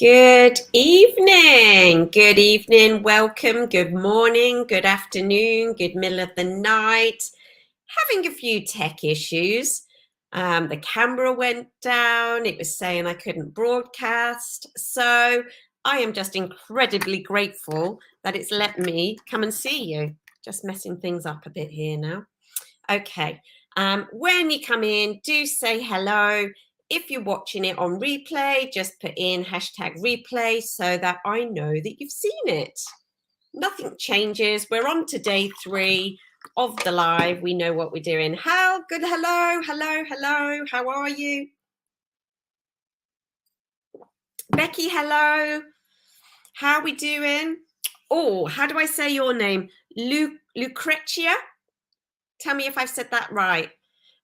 Good evening. Good evening. Welcome. Good morning. Good afternoon. Good middle of the night. Having a few tech issues. The camera went down. It was saying I couldn't broadcast. So I am just incredibly grateful that it's let me come and see you. Just messing things up a bit here now. Okay. When you come in, do say hello. If you're watching it on replay, just put in hashtag replay so that I know that you've seen it. Nothing changes. We're on to day 3 of the live. We know what we're doing. Hal, good. Hello. How are you? Becky, hello. How are we doing? Oh, how do I say your name? Lucretia? Tell me if I've said that right.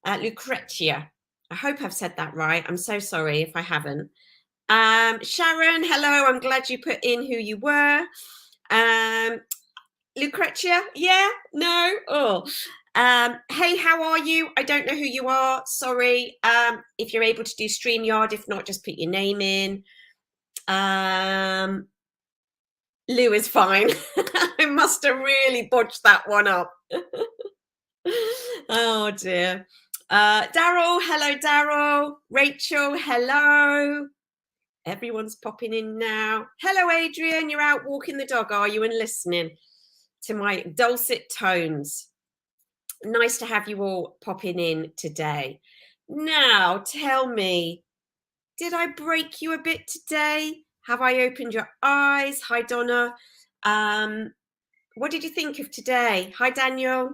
Lucretia. I hope I've said that right. I'm so sorry if I haven't. Sharon, hello. I'm glad you put in who you were. Lucretia, yeah, no, oh. Hey, how are you? I don't know who you are. Sorry. If you're able to do StreamYard, if not, just put your name in. Lou is fine. I must have really bodged that one up. Oh dear. Daryl, hello Daryl. Rachel, hello. Everyone's popping in now. Hello Adrian, you're out walking the dog, are you, and listening to my dulcet tones. Nice to have you all popping in today. Now tell me, did I break you a bit today? Have I opened your eyes? Hi Donna. What did you think of today? Hi Daniel.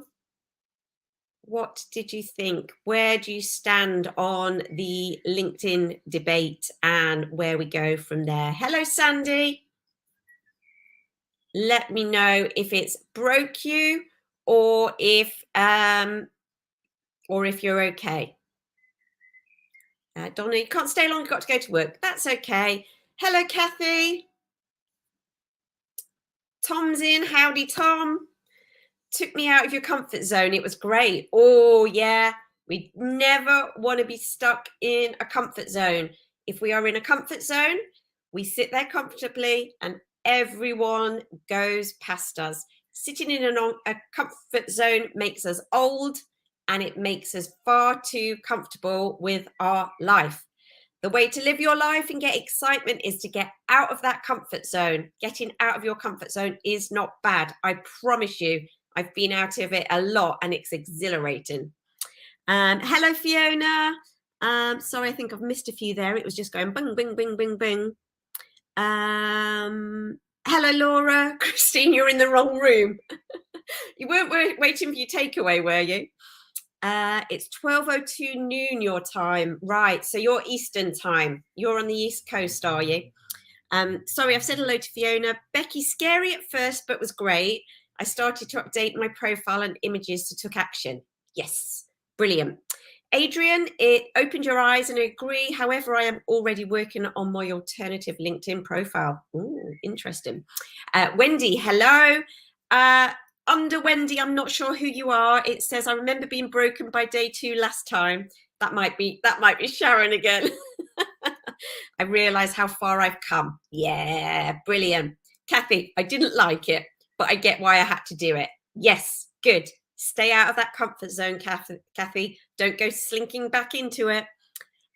What did you think? Where do you stand on the LinkedIn debate and where we go from there? Hello, Sandy. Let me know if it's broke you or if you're okay. Donna, you can't stay long. You've got to go to work. That's okay. Hello, Kathy. Tom's in. Howdy, Tom. Took me out of your comfort zone. It was great. Oh, yeah. We never want to be stuck in a comfort zone. If we are in a comfort zone, we sit there comfortably and everyone goes past us. Sitting in a comfort zone makes us old and it makes us far too comfortable with our life. The way to live your life and get excitement is to get out of that comfort zone. Getting out of your comfort zone is not bad. I promise you. I've been out of it a lot and it's exhilarating. Hello, Fiona. Sorry, I think I've missed a few there. It was just going bing, bing, bing, bing, bing. Hello, Laura. Christine, you're in the wrong room. You weren't waiting for your takeaway, were you? It's 12:02 noon your time. Right, so you're Eastern time. You're on the East Coast, are you? Sorry, I've said hello to Fiona. Becky, scary at first, but was great. I started to update my profile and images to took action. Yes, brilliant. Adrian, it opened your eyes and I agree. However, I am already working on my alternative LinkedIn profile. Ooh, interesting. Wendy, hello. Under Wendy, I'm not sure who you are. It says, I remember being broken by day 2 last time. That might be Sharon again. I realise how far I've come. Yeah, brilliant. Kathy, I didn't like it, but I get why I had to do it. Yes, good. Stay out of that comfort zone, Kathy. Don't go slinking back into it.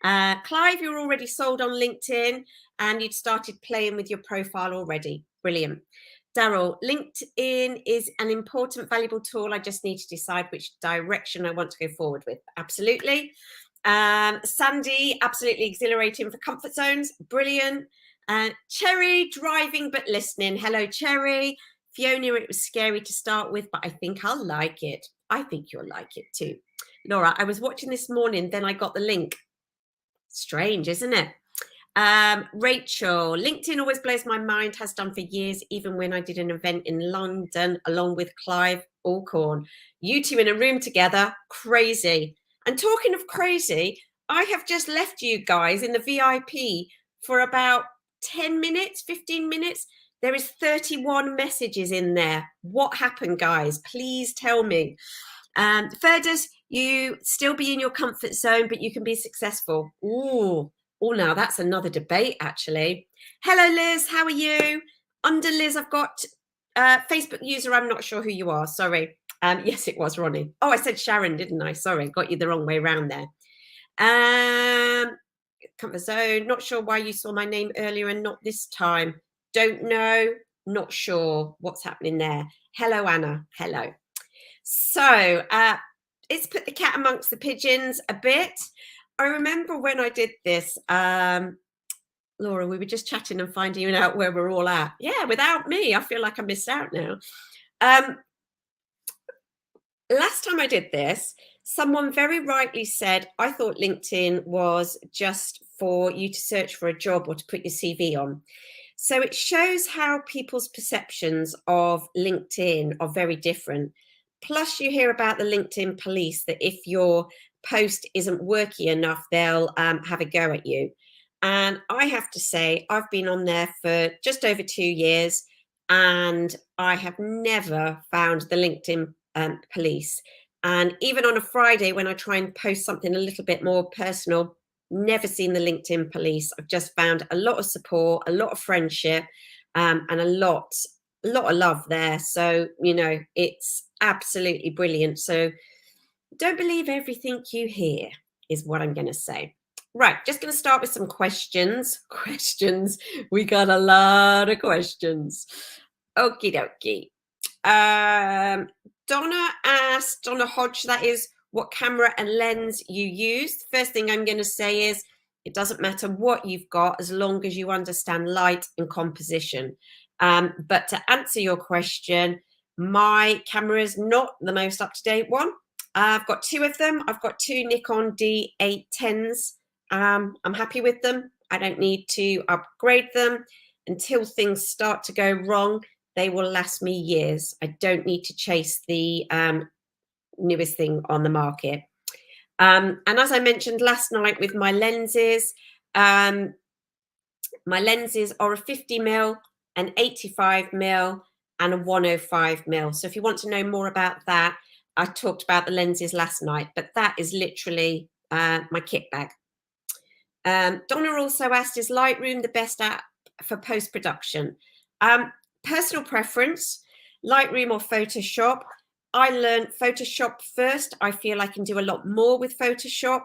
Clive, you're already sold on LinkedIn and you'd started playing with your profile already. Brilliant. Daryl, LinkedIn is an important, valuable tool. I just need to decide which direction I want to go forward with. Absolutely. Sandy, absolutely exhilarating for comfort zones. Brilliant. Cherry, driving but listening. Hello, Cherry. Fiona, it was scary to start with, but I think I'll like it. I think you'll like it too. Laura, I was watching this morning, then I got the link. Strange, isn't it? Rachel, LinkedIn always blows my mind, has done for years, even when I did an event in London along with Clive Alcorn. You two in a room together, crazy. And talking of crazy, I have just left you guys in the VIP for about 10 minutes, 15 minutes. There is 31 messages in there. What happened, guys? Please tell me. Fergus, you still be in your comfort zone, but you can be successful. Ooh, Oh, now that's another debate, actually. Hello, Liz. How are you? Under Liz, I've got Facebook user. I'm not sure who you are. Sorry. Yes, it was Ronnie. Oh, I said Sharon, didn't I? Sorry, got you the wrong way around there. Comfort zone. Not sure why you saw my name earlier and not this time. Don't know. Not sure what's happening there. Hello, Anna. Hello. So it's put the cat amongst the pigeons a bit. I remember when I did this, Laura, we were just chatting and finding out where we're all at. Yeah, without me, I feel like I missed out now. Last time I did this, someone very rightly said, I thought LinkedIn was just for you to search for a job or to put your CV on. So it shows how people's perceptions of LinkedIn are very different. Plus, you hear about the LinkedIn police, that if your post isn't worky enough, they'll have a go at you. And I have to say, I've been on there for just over 2 years, and I have never found the LinkedIn police. And even on a Friday, when I try and post something a little bit more personal, never seen the LinkedIn police. I've just found a lot of support, a lot of friendship, and a lot of love there. So, you know, it's absolutely brilliant. So don't believe everything you hear, is what I'm going to say. Right, just going to start with some questions. We got a lot of questions. Okie dokie. Donna asked, Donna Hodge, that is, what camera and lens you use. First thing I'm going to say is, it doesn't matter what you've got as long as you understand light and composition. But to answer your question, my camera is not the most up-to-date one. I've got 2 of them. I've got 2 Nikon D810s. I'm happy with them. I don't need to upgrade them. Until things start to go wrong, they will last me years. I don't need to chase the newest thing on the market. And as I mentioned last night with my lenses are a 50mm, an 85mm, and a 105mm. So if you want to know more about that, I talked about the lenses last night, but that is literally my kit bag. Donna also asked, is Lightroom the best app for post-production? Personal preference, Lightroom or Photoshop. I learned Photoshop first. I feel I can do a lot more with Photoshop.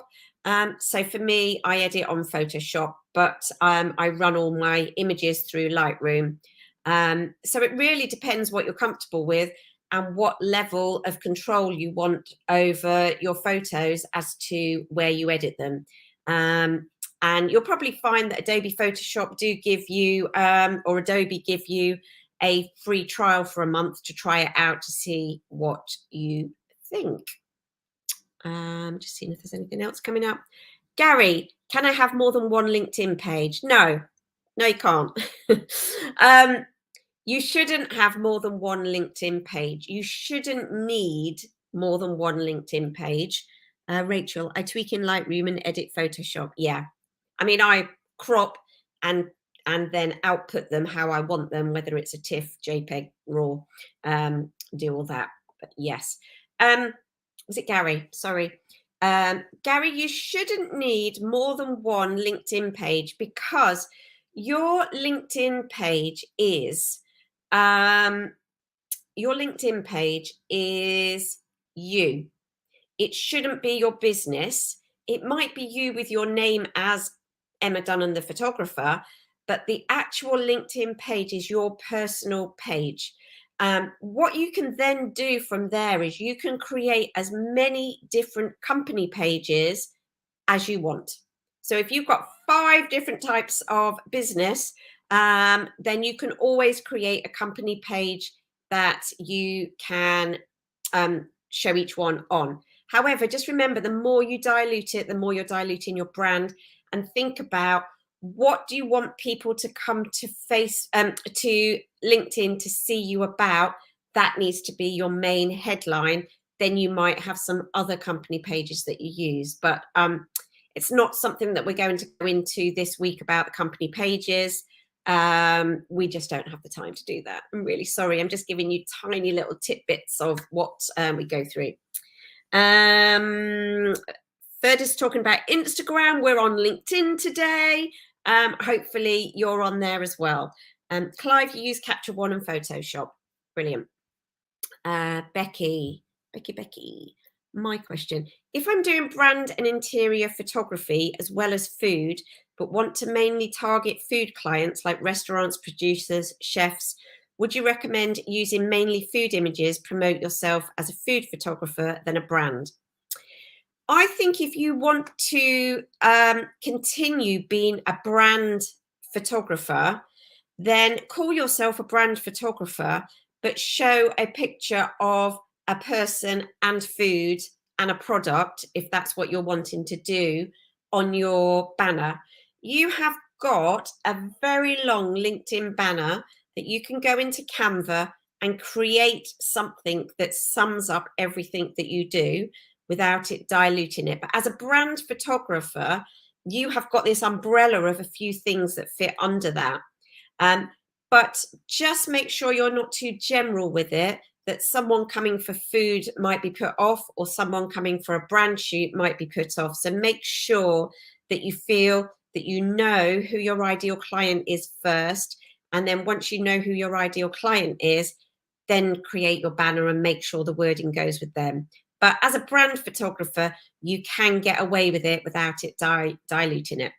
So for me, I edit on Photoshop, but I run all my images through Lightroom. So it really depends what you're comfortable with and what level of control you want over your photos as to where you edit them. And you'll probably find that Adobe Photoshop do give you, or Adobe give you, a free trial for a month to try it out to see what you think. Just seeing if there's anything else coming up. Gary, can I have more than one LinkedIn page? No, you can't. You shouldn't have more than one LinkedIn page. You shouldn't need more than one LinkedIn page. Rachel, I tweak in Lightroom and edit Photoshop. Yeah. I mean, I crop and then output them how I want them, whether it's a TIFF, JPEG, RAW, do all that. But yes. Was it Gary? Sorry. Gary, you shouldn't need more than one LinkedIn page because your LinkedIn page is you. It shouldn't be your business. It might be you with your name as Emma Dunham, the photographer, but the actual LinkedIn page is your personal page. What you can then do from there is you can create as many different company pages as you want. So if you've got 5 different types of business, then you can always create a company page that you can show each one on. However, just remember, the more you dilute it, the more you're diluting your brand. And think about, what do you want people to come to to LinkedIn to see you about? That needs to be your main headline. Then you might have some other company pages that you use, but it's not something that we're going to go into this week about the company pages. We just don't have the time to do that. I'm really sorry. I'm just giving you tiny little tidbits of what we go through. Third is talking about Instagram. We're on LinkedIn today. Hopefully you're on there as well. Clive, you use Capture One and Photoshop. Brilliant. Becky, my question. If I'm doing brand and interior photography as well as food, but want to mainly target food clients like restaurants, producers, chefs, would you recommend using mainly food images, promote yourself as a food photographer than a brand? I think if you want to continue being a brand photographer, then call yourself a brand photographer, but show a picture of a person and food and a product, if that's what you're wanting to do, on your banner. You have got a very long LinkedIn banner that you can go into Canva and create something that sums up everything that you do without it diluting it. But as a brand photographer, you have got this umbrella of a few things that fit under that. But just make sure you're not too general with it, that someone coming for food might be put off, or someone coming for a brand shoot might be put off. So make sure that you feel that you know who your ideal client is first. And then once you know who your ideal client is, then create your banner and make sure the wording goes with them. But as a brand photographer, you can get away with it without it diluting it.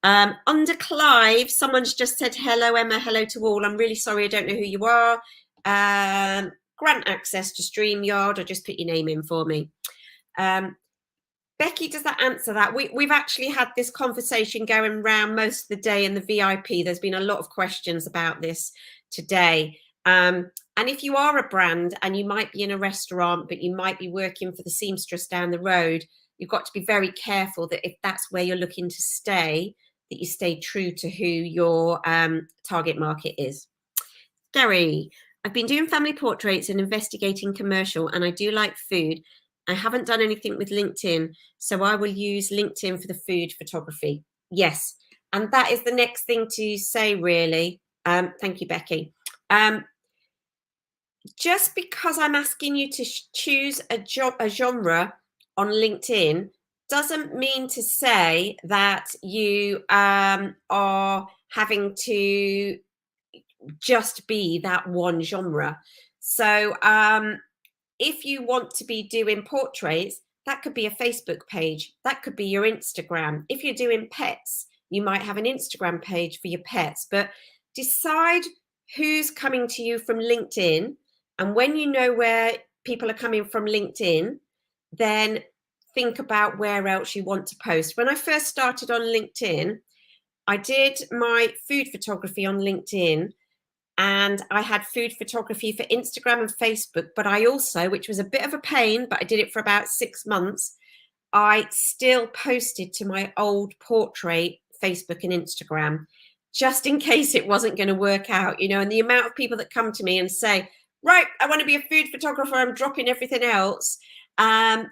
Under Clive, someone's just said, hello, Emma, hello to all. I'm really sorry, I don't know who you are. Grant access to StreamYard, or just put your name in for me. Becky, does that answer that? We've actually had this conversation going around most of the day in the VIP. There's been a lot of questions about this today. And if you are a brand and you might be in a restaurant, but you might be working for the seamstress down the road, you've got to be very careful that if that's where you're looking to stay, that you stay true to who your target market is. Gary, I've been doing family portraits and investigating commercial, and I do like food. I haven't done anything with LinkedIn, so I will use LinkedIn for the food photography. Yes, and that is the next thing to say, really. Thank you, Becky. Just because I'm asking you to choose a genre on LinkedIn doesn't mean to say that you are having to just be that one genre. So if you want to be doing portraits, that could be a Facebook page. That could be your Instagram. If you're doing pets, you might have an Instagram page for your pets. But decide who's coming to you from LinkedIn. And when you know where people are coming from LinkedIn, then think about where else you want to post. When I first started on LinkedIn, I did my food photography on LinkedIn, and I had food photography for Instagram and Facebook, but I also, which was a bit of a pain, but I did it for about 6 months, I still posted to my old portrait Facebook and Instagram, just in case it wasn't going to work out, you know. And the amount of people that come to me and say, right, I want to be a food photographer, I'm dropping everything else. And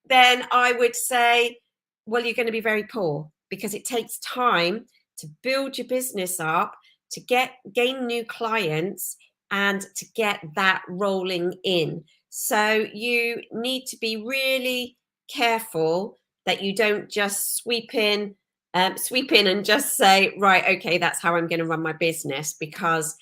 then I would say, well, you're going to be very poor, because it takes time to build your business up, to gain new clients, and to get that rolling in. So you need to be really careful that you don't just sweep in and just say, right, okay, that's how I'm going to run my business, because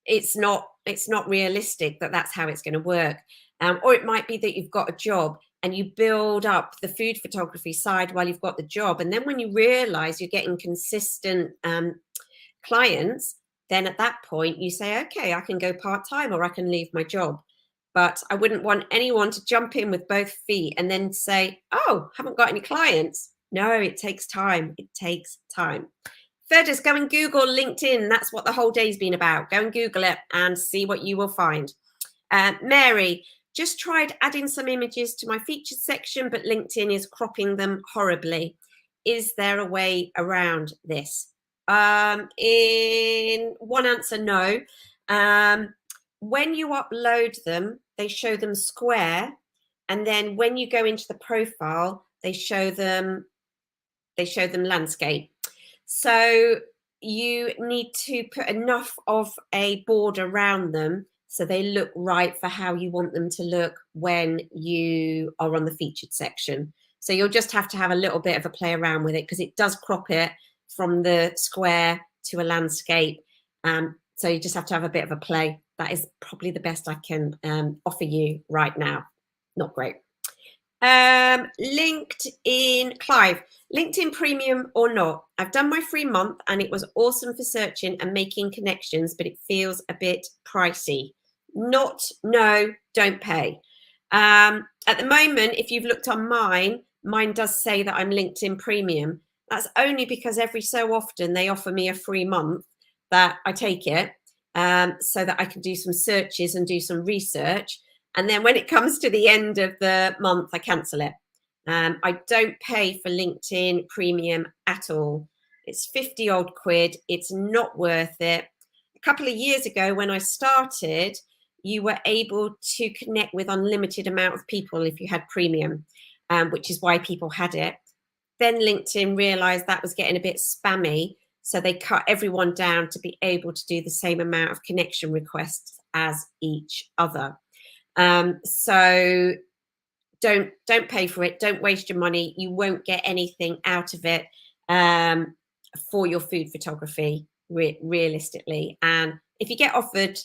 it's not realistic that that's how it's going to work. Or it might be that you've got a job and you build up the food photography side while you've got the job. And then when you realize you're getting consistent clients, then at that point you say, okay, I can go part-time, or I can leave my job. But I wouldn't want anyone to jump in with both feet and then say, oh, haven't got any clients. No, it takes time. It takes time. Third is go and Google LinkedIn. That's what the whole day's been about. Go and Google it and see what you will find. Mary, just tried adding some images to my featured section, but LinkedIn is cropping them horribly. Is there a way around this? In one answer, no. When you upload them, they show them square, and then when you go into the profile, they show them landscape. So you need to put enough of a border around them so they look right for how you want them to look when you are on the featured section. So you'll just have to have a little bit of a play around with it, because it does crop it from the square to a landscape. So you just have to have a bit of a play. That is probably the best I can offer you right now. Not great. LinkedIn, Clive, LinkedIn Premium or not, I've done my free month and it was awesome for searching and making connections, but it feels a bit pricey. Not, no, don't pay. At the moment, if you've looked on mine does say that I'm LinkedIn Premium. That's only because every so often they offer me a free month that I take it, so that I can do some searches and do some research. And then when it comes to the end of the month, I cancel it. I don't pay for LinkedIn Premium at all. It's 50 odd quid. It's not worth it. A couple of years ago when I started, you were able to connect with unlimited amount of people if you had premium, which is why people had it. Then LinkedIn realized that was getting a bit spammy, so they cut everyone down to be able to do the same amount of connection requests as each other. So don't pay for it. Don't waste your money. You won't get anything out of it for your food photography, realistically. And if you get offered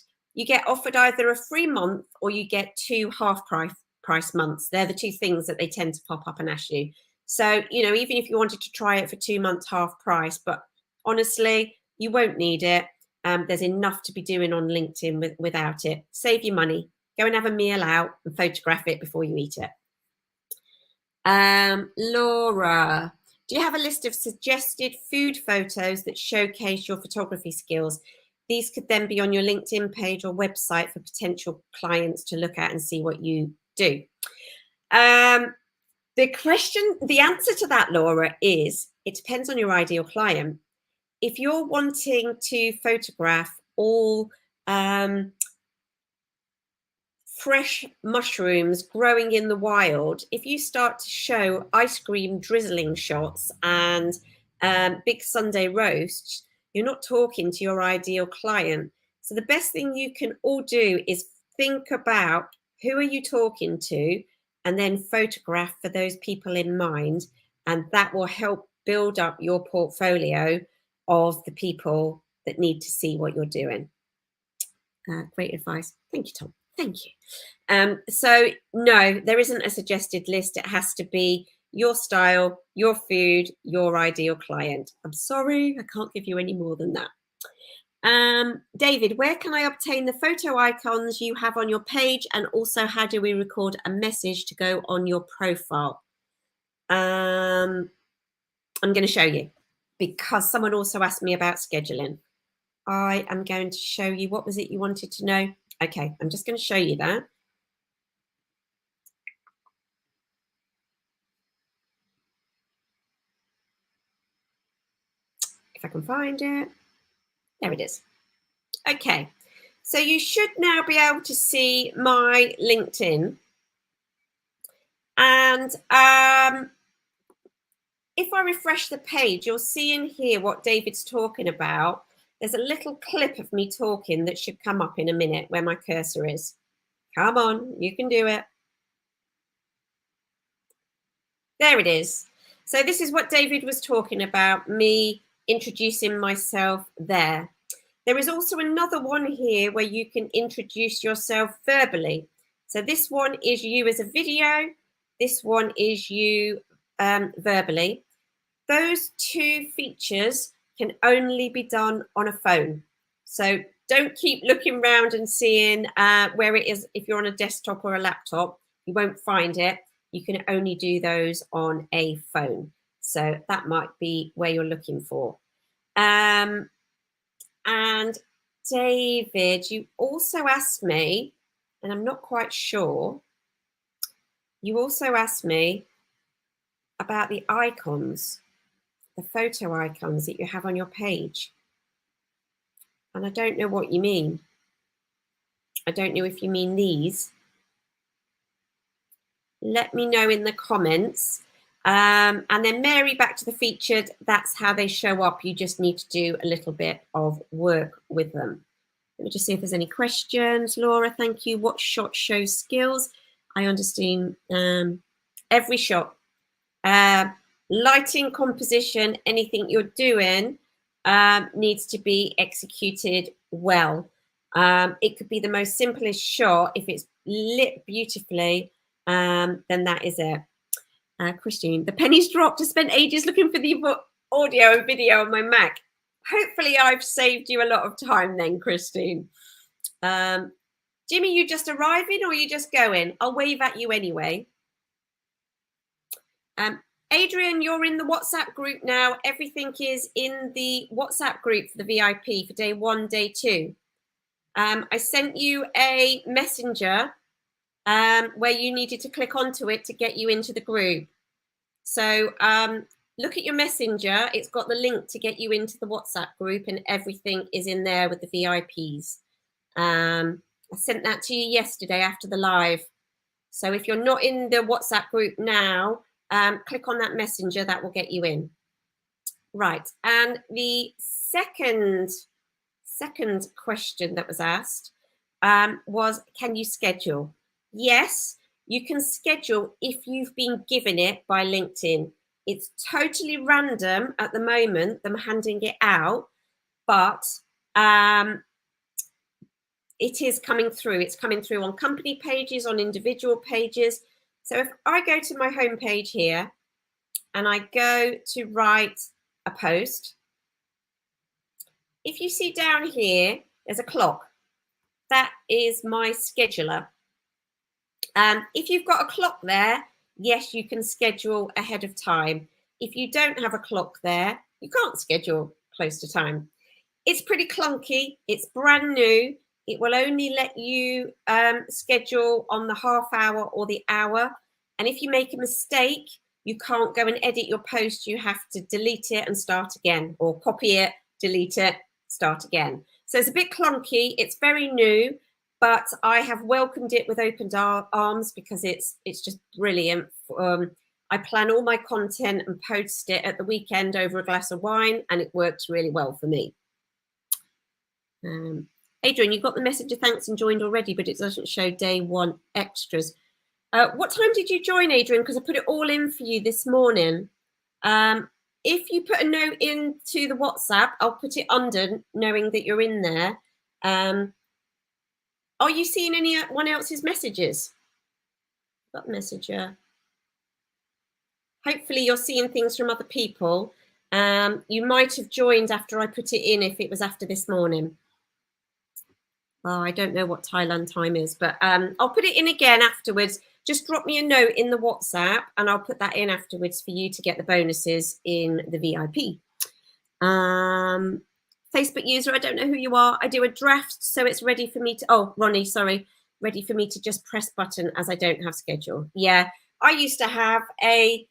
either a free month or you get 2 half price months. They're the 2 things that they tend to pop up and ask you. So, you know, even if you wanted to try it for 2 months half price, but honestly, you won't need it. There's enough to be doing on LinkedIn without it. Save your money. Go and have a meal out and photograph it before you eat it. Laura, do you have a list of suggested food photos that showcase your photography skills? These could then be on your LinkedIn page or website for potential clients to look at and see what you do. The answer to that, Laura, is it depends on your ideal client. If you're wanting to photograph all fresh mushrooms growing in the wild, if you start to show ice cream drizzling shots and big Sunday roasts, you're not talking to your ideal client. So the best thing you can all do is think about who are you talking to and then photograph for those people in mind, and that will help build up your portfolio of the people that need to see what you're doing. Great advice. Thank you, Tom. Thank you. So no, there isn't a suggested list. It has to be your style, your food, your ideal client. I'm sorry, I can't give you any more than that. David, where can I obtain the photo icons you have on your page? And also, how do we record a message to go on your profile? I'm going to show you, because someone also asked me about scheduling. I am going to show you. What was it you wanted to know? Okay, I'm just going to show you that. If I can find it. There it is. Okay, so you should now be able to see my LinkedIn. And if I refresh the page, you'll see in here what David's talking about. There's a little clip of me talking that should come up in a minute where my cursor is. Come on, you can do it. There it is. So this is what David was talking about, me introducing myself there. There is also another one here where you can introduce yourself verbally. So this one is you as a video. This one is you verbally. Those 2 features can only be done on a phone. So don't keep looking around and seeing where it is. If you're on a desktop or a laptop, you won't find it. You can only do those on a phone. So that might be where you're looking for. And David, you also asked me, and I'm not quite sure, you also asked me about the icons, the photo icons that you have on your page. And I don't know what you mean. I don't know if you mean these. Let me know in the comments. And then Mary, back to the featured, that's how they show up. You just need to do a little bit of work with them. Let me just see if there's any questions. Laura, thank you. What shot shows skills? I understand every shot. Lighting, composition, anything you're doing needs to be executed well. It could be the most simplest shot. If it's lit beautifully, then that is it. Christine, the pennies dropped. I spent ages looking for the audio and video on my Mac. Hopefully I've saved you a lot of time then, Christine. Jimmy, you just arriving or you just going? I'll wave at you anyway. Adrian, you're in the WhatsApp group now. Everything is in the WhatsApp group for the VIP for day 1, day 2. I sent you a messenger where you needed to click onto it to get you into the group. So look at your messenger. It's got the link to get you into the WhatsApp group, and everything is in there with the VIPs. I sent that to you yesterday after the live. So if you're not in the WhatsApp group now, click on that messenger. That will get you in. Right. And the second question that was asked was, can you schedule? Yes, you can schedule if you've been given it by LinkedIn. It's totally random at the moment, them handing it out, but it is coming through. It's coming through on company pages, on individual pages. So if I go to my homepage here and I go to write a post, if you see down here, there's a clock. That is my scheduler. If you've got a clock there, yes, you can schedule ahead of time. If you don't have a clock there, you can't schedule close to time. It's pretty clunky. It's brand new. It will only let you schedule on the half hour or the hour. And if you make a mistake, you can't go and edit your post. You have to delete it and start again, or copy it, delete it, start again. So it's a bit clunky. It's very new, but I have welcomed it with open arms because it's just brilliant. I plan all my content and post it at the weekend over a glass of wine, and it works really well for me. Adrian, you got the message of thanks and joined already, but it doesn't show day 1 extras. What time did you join, Adrian? Because I put it all in for you this morning. If you put a note into the WhatsApp, I'll put it under, knowing that you're in there. Are you seeing anyone else's messages? Got a messenger. Hopefully you're seeing things from other people. You might have joined after I put it in if it was after this morning. Oh, I don't know what Thailand time is, but I'll put it in again afterwards. Just drop me a note in the WhatsApp and I'll put that in afterwards for you to get the bonuses in the VIP. Facebook user, I don't know who you are. I do a draft, so it's ready for me to, oh, Ronnie, sorry, ready for me to just press button as I don't have schedule. Yeah, I used to have a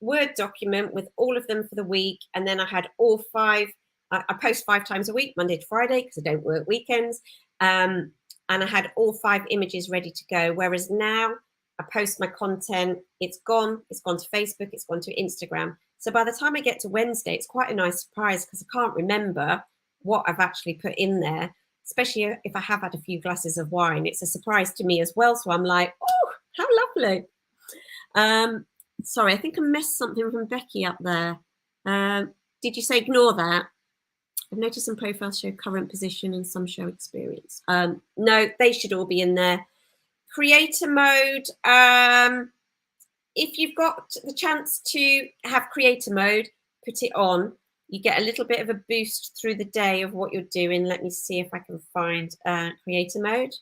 Word document with all of them for the week, and then I had all 5. I post 5 times a week, Monday to Friday, because I don't work weekends. And I had all 5 images ready to go. Whereas now I post my content, it's gone to Facebook, it's gone to Instagram. So by the time I get to Wednesday, it's quite a nice surprise because I can't remember what I've actually put in there, especially if I have had a few glasses of wine. It's a surprise to me as well. So I'm like, oh, how lovely. Sorry, I think I missed something from Becky up there. Did you say ignore that? I've noticed some profiles show current position and some show experience. No, they should all be in there. Creator mode. If you've got the chance to have creator mode, put it on. You get a little bit of a boost through the day of what you're doing. Let me see if I can find creator mode.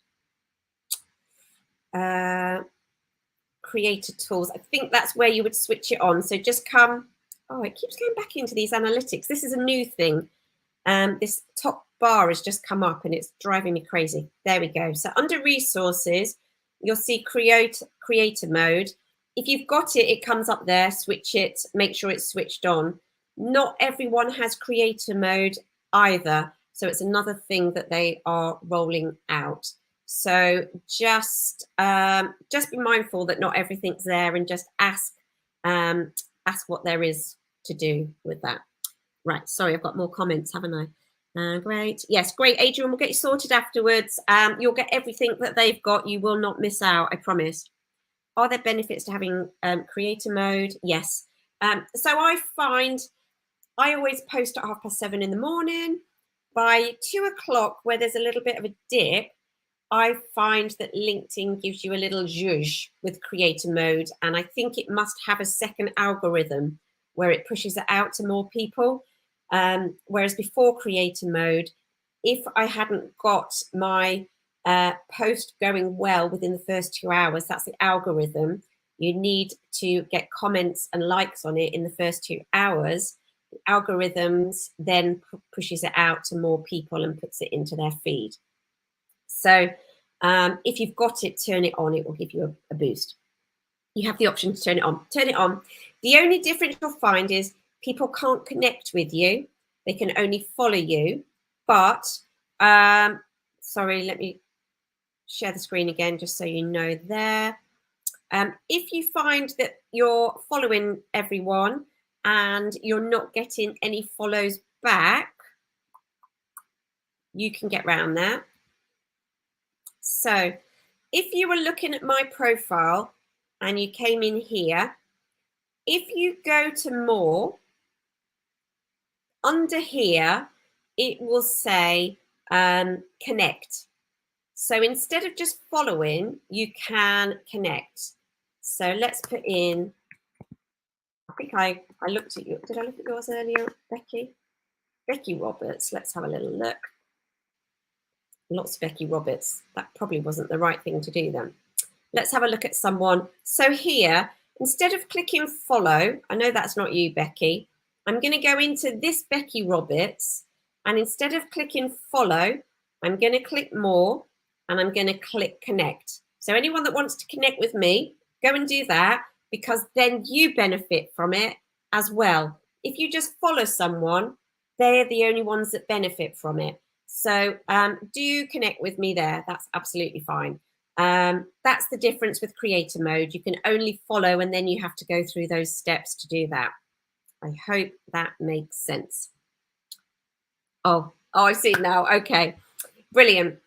Creator tools. I think that's where you would switch it on. So just come. Oh, it keeps going back into these analytics. This is a new thing. This top bar has just come up and it's driving me crazy. There we go. So under resources, you'll see creator mode. If you've got it, it comes up there. Switch it, make sure it's switched on. Not everyone has creator mode either. So it's another thing that they are rolling out. So just be mindful that not everything's there, and just ask what there is to do with that. Right, sorry, I've got more comments, haven't I? Great. Yes, great. Adrian, we'll get you sorted afterwards. You'll get everything that they've got. You will not miss out, I promise. Are there benefits to having creator mode? Yes. So I find I always post at 7:30 in the morning. By 2 o'clock, where there's a little bit of a dip, I find that LinkedIn gives you a little zhuzh with creator mode. And I think it must have a second algorithm where it pushes it out to more people. Whereas before creator mode, if I hadn't got my post going well within the first 2 hours, that's the algorithm. You need to get comments and likes on it in the first 2 hours. The algorithms then pushes it out to more people and puts it into their feed. So if you've got it, turn it on. It will give you a boost. You have the option to turn it on. Turn it on. The only difference you'll find is people can't connect with you. They can only follow you. But, sorry, let me share the screen again just so you know there. If you find that you're following everyone and you're not getting any follows back, you can get around that. So if you were looking at my profile and you came in here, if you go to more, under here, it will say connect. So instead of just following, you can connect. So let's put in, I think I looked at you. Did I look at yours earlier, Becky? Becky Roberts. Let's have a little look. Lots of Becky Roberts. That probably wasn't the right thing to do then. Let's have a look at someone. So here, instead of clicking follow, I know that's not you, Becky. I'm going to go into this Becky Roberts, and instead of clicking follow, I'm going to click more, and I'm going to click connect. So anyone that wants to connect with me, go and do that, because then you benefit from it as well. If you just follow someone, they're the only ones that benefit from it. So do connect with me there. That's absolutely fine. That's the difference with creator mode. You can only follow, and then you have to go through those steps to do that. I hope that makes sense. Oh, I see now. Okay, brilliant.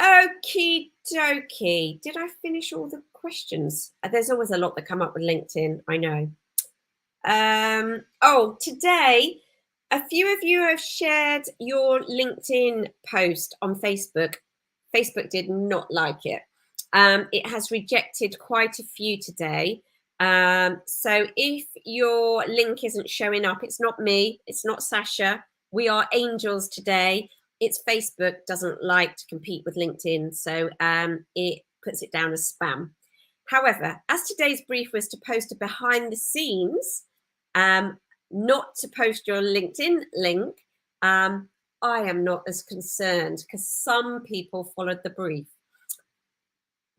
Okie dokie. Did I finish all the questions? There's always a lot that come up with LinkedIn, I know. Oh, today, a few of you have shared your LinkedIn post on Facebook. Facebook did not like it. It has rejected quite a few today. So if your link isn't showing up, it's not me, it's not Sasha. We are angels today. It's Facebook doesn't like to compete with LinkedIn, so it puts it down as spam. However, as today's brief was to post a behind the scenes, not to post your LinkedIn link, I am not as concerned because some people followed the brief.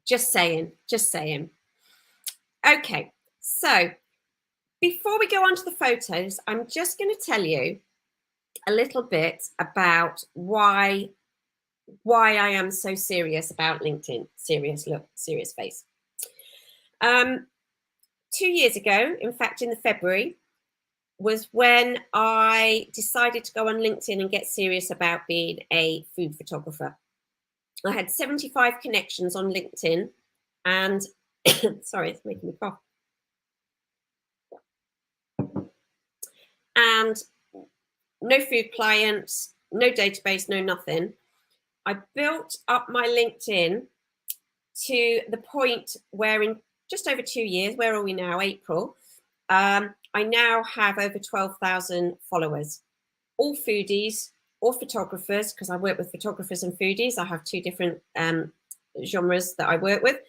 Just saying, just saying. Okay, so before we go on to the photos, I'm just going to tell you a little bit about why I am so serious about LinkedIn. Serious look, serious face. 2 years ago, in fact, in the February, was when I decided to go on LinkedIn and get serious about being a food photographer. I had 75 connections on LinkedIn, and sorry, it's making me cough. And no food clients, no database, no nothing. I built up my LinkedIn to the point where in just over 2 years, where are we now, April, I now have over 12,000 followers, all foodies, all photographers, because I work with photographers and foodies. I have two different genres that I work with.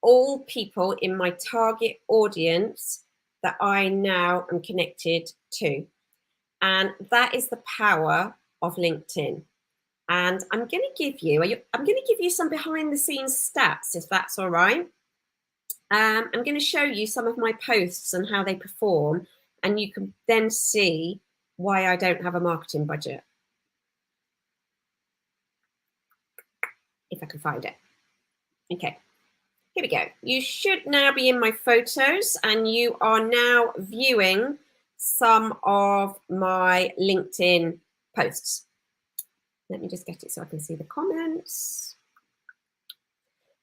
All people in my target audience that I now am connected to. And that is the power of LinkedIn. And I'm going to give you some behind the scenes stats, if that's all right. I'm going to show you some of my posts and how they perform, and you can then see why I don't have a marketing budget. If I can find it. Okay, here we go. You should now be in my photos, and you are now viewing some of my LinkedIn posts. Let me just get it so I can see the comments.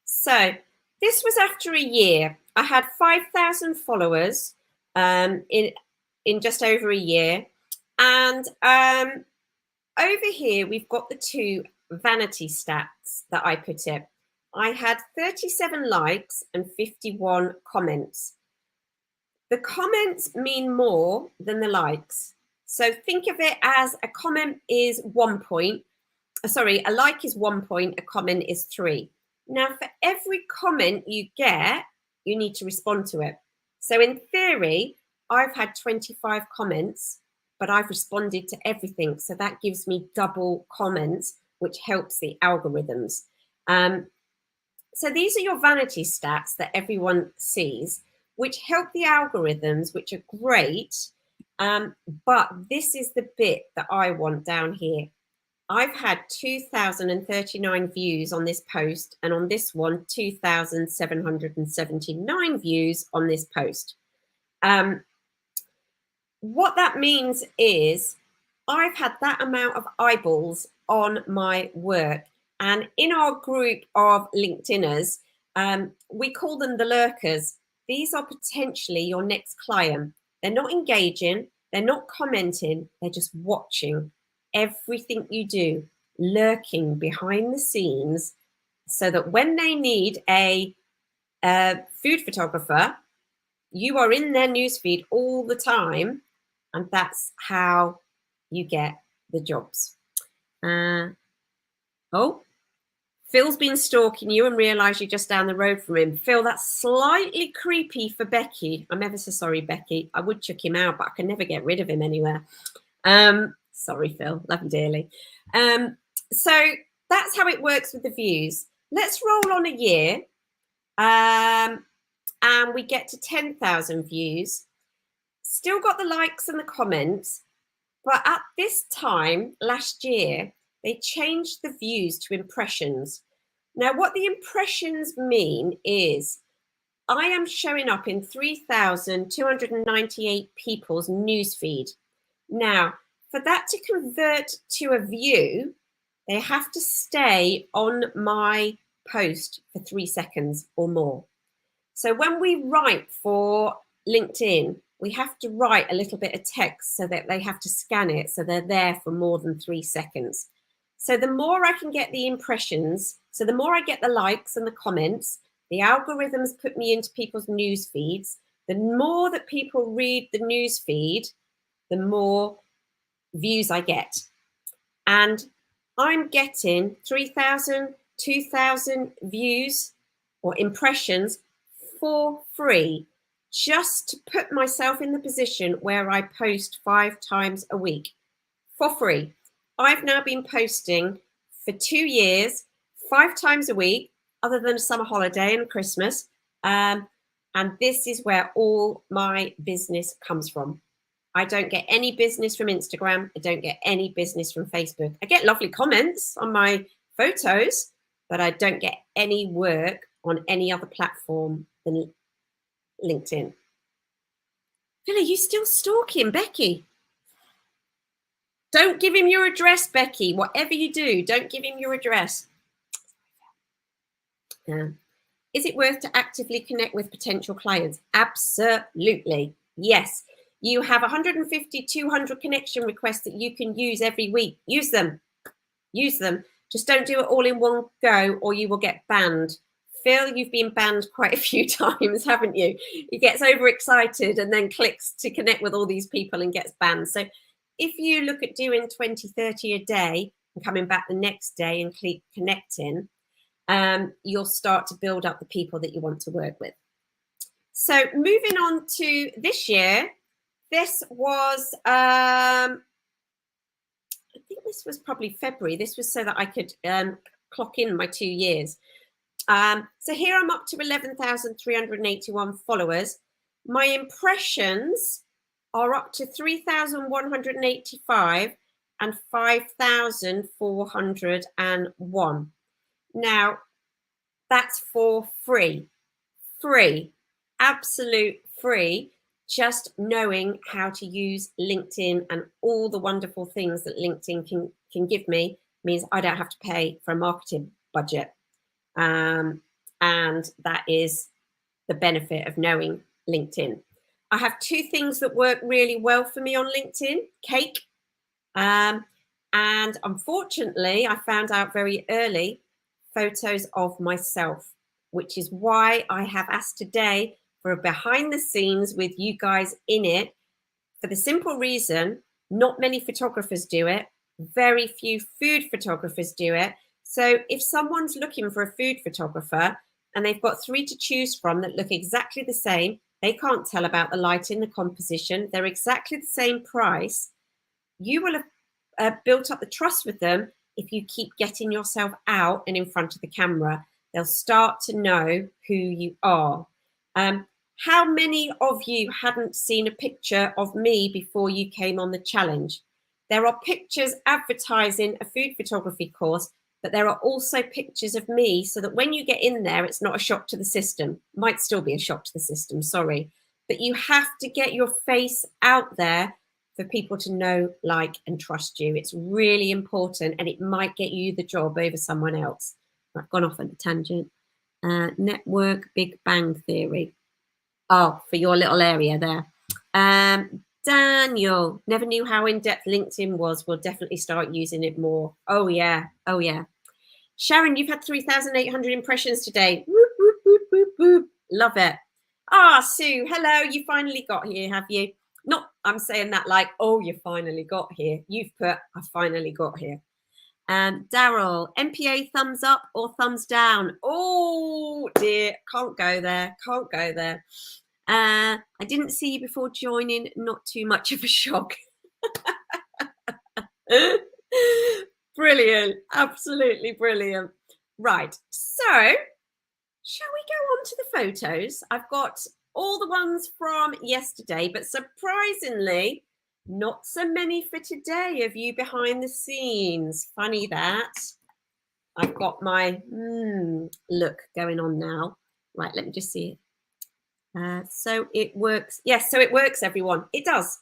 So this was after a year. I had 5,000 followers in just over a year. And over here, we've got the two vanity stats that I put in. I had 37 likes and 51 comments. The comments mean more than the likes. So think of it as a comment is 1 point. Sorry, a like is 1 point, a comment is 3. Now, for every comment you get, you need to respond to it. So in theory, I've had 25 comments, but I've responded to everything. So that gives me double comments, which helps the algorithms. So these are your vanity stats that everyone sees, which help the algorithms, which are great. But this is the bit that I want down here. I've had 2,039 views on this post, and on this one, 2,779 views on this post. What that means is I've had that amount of eyeballs on my work. And in our group of LinkedIners, we call them the lurkers. These are potentially your next client. They're not engaging, they're not commenting, they're just watching everything you do, lurking behind the scenes, so that when they need a food photographer, you are in their newsfeed all the time, and that's how you get the jobs. Oh, Phil's been stalking you and realised you're just down the road from him. Phil, that's slightly creepy for Becky. I'm ever so sorry, Becky. I would chuck him out, but I can never get rid of him anywhere. Sorry, Phil. Love you dearly. So that's how it works with the views. Let's roll on a year. And we get to 10,000 views. Still got the likes and the comments. But at this time last year, they changed the views to impressions. Now, what the impressions mean is I am showing up in 3,298 people's newsfeed. Now, for that to convert to a view, they have to stay on my post for 3 seconds or more. So when we write for LinkedIn, we have to write a little bit of text so that they have to scan it, so they're there for more than 3 seconds. So the more I can get the impressions, so the more I get the likes and the comments, the algorithms put me into people's news feeds. The more that people read the news feed, the more views I get. And I'm getting 3,000, 2,000 views or impressions for free, just to put myself in the position where I post 5 times a week for free. I've now been posting for 2 years, 5 times a week, other than a summer holiday and Christmas. And this is where all my business comes from. I don't get any business from Instagram. I don't get any business from Facebook. I get lovely comments on my photos, but I don't get any work on any other platform than LinkedIn. Phil, are you still stalking Becky? Don't give him your address, Becky. Whatever you do, don't give him your address. Is it worth to actively connect with potential clients? Absolutely. Yes. You have 150, 200 connection requests that you can use every week. Use them. Use them. Just don't do it all in one go or you will get banned. Phil, you've been banned quite a few times, haven't you? He gets overexcited and then clicks to connect with all these people and gets banned. So if you look at doing 20, 30 a day and coming back the next day and keep connecting, you'll start to build up the people that you want to work with. So moving on to this year, this was, I think this was probably February. This was so that I could clock in my 2 years. So here I'm up to 11,381 followers. My impressions are up to 3,185 and 5,401. Now, that's for free, absolute free. just knowing how to use LinkedIn and all the wonderful things that LinkedIn can give me means I don't have to pay for a marketing budget. And that is the benefit of knowing LinkedIn. I have two things that work really well for me on LinkedIn: cake. And unfortunately, I found out very early, photos of myself, which is why I have asked today for a behind the scenes with you guys in it, for the simple reason not many photographers do it. Very few food photographers do it. So if someone's looking for a food photographer and they've got 3 to choose from that look exactly the same, they can't tell about the lighting, the composition, they're exactly the same price, you will have built up the trust with them if you keep getting yourself out and in front of the camera. They'll start to know who you are. How many of you hadn't seen a picture of me before you came on the challenge? There are pictures advertising a food photography course, but there are also pictures of me so that when you get in there, it's not a shock to the system. Might still be a shock to the system, sorry. But you have to get your face out there for people to know, like, and trust you. It's really important, and it might get you the job over someone else. I've gone off on a tangent. Network Big Bang Theory. Oh, for your little area there. Daniel, never knew how in-depth LinkedIn was. We'll definitely start using it more. Oh, yeah. Oh, yeah. Sharon, you've had 3,800 impressions today. Whoop, whoop, whoop, whoop, whoop. Love it. Ah, Sue, hello. You finally got here, have you? Not, I'm saying that like, oh, you finally got here. You've put, I finally got here. Daryl, MPA thumbs up or thumbs down? Oh dear, can't go there, can't go there. I didn't see you before joining, not too much of a shock. Brilliant, absolutely brilliant. Right, so shall we go on to the photos? I've got all the ones from yesterday, but surprisingly, not so many for today of you behind the scenes. Funny that. I've got my look going on now. Right, let me just see it. So it works. Yes, so it works, everyone. It does.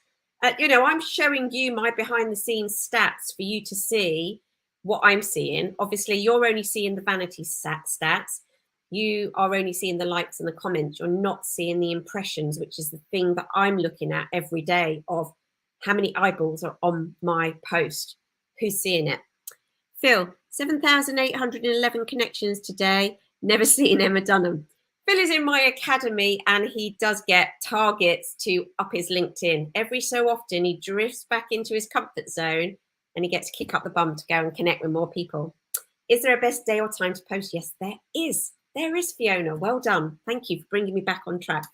You know, I'm showing you my behind the scenes stats for you to see what I'm seeing. Obviously, you're only seeing the vanity stats. You are only seeing the likes and the comments. You're not seeing the impressions, which is the thing that I'm looking at every day of how many eyeballs are on my post. Who's seeing it? Phil, 7,811 connections today. Never seen Emma Dunham. Phil is in my academy and he does get targets to up his LinkedIn. Every so often he drifts back into his comfort zone and he gets to kick up the bum to go and connect with more people. Is there a best day or time to post? Yes, there is. There is, Fiona. Well done. Thank you for bringing me back on track.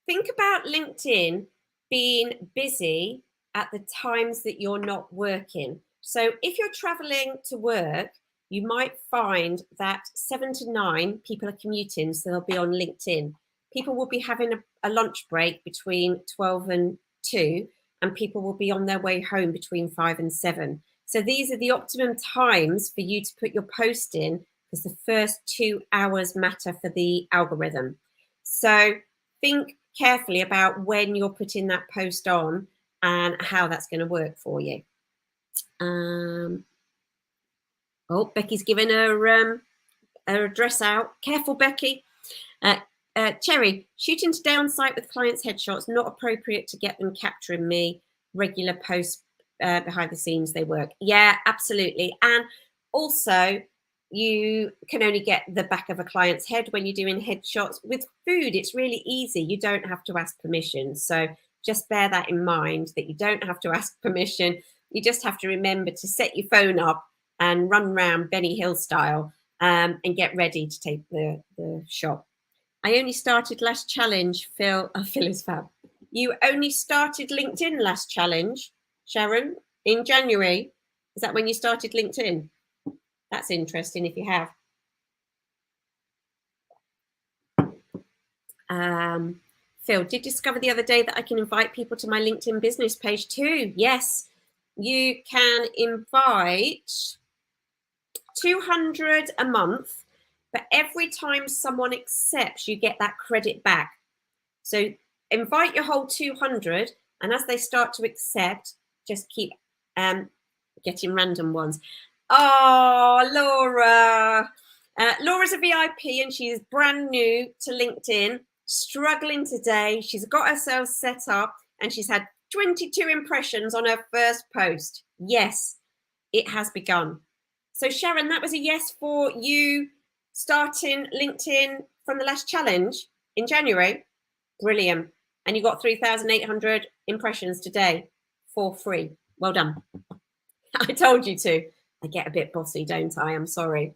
Think about LinkedIn being busy at the times that you're not working. So if you're traveling to work, you might find that 7 to 9 people are commuting, so they'll be on LinkedIn. People will be having a lunch break between 12 and 2, and people will be on their way home between 5 and 7. So these are the optimum times for you to put your post in, because the first 2 hours matter for the algorithm. So think carefully about when you're putting that post on and how that's going to work for you. Oh, Becky's giving her address out. Careful, Becky. Cherry, shooting today on site with clients' headshots, not appropriate to get them capturing me. Regular posts behind the scenes, they work. Yeah, absolutely. And also, you can only get the back of a client's head when you're doing headshots. With food, it's really easy. You don't have to ask permission. So just bear that in mind, that you don't have to ask permission. You just have to remember to set your phone up and run around Benny Hill style and get ready to take the shot. I only started last challenge, Phil. Oh, Phil is fab. You only started LinkedIn last challenge, Sharon, in January. Is that when you started LinkedIn? That's interesting if you have. Phil, did discover the other day that I can invite people to my LinkedIn business page too. Yes, you can invite 200 a month, but every time someone accepts, you get that credit back. So invite your whole 200, and as they start to accept, just keep getting random ones. Oh, Laura. Laura's a VIP and she is brand new to LinkedIn, struggling today. She's got herself set up and she's had 22 impressions on her first post. Yes, it has begun. So Sharon, that was a yes for you starting LinkedIn from the last challenge in January. Brilliant. And you got 3,800 impressions today for free. Well done. I told you to. I get a bit bossy, don't I? I'm sorry.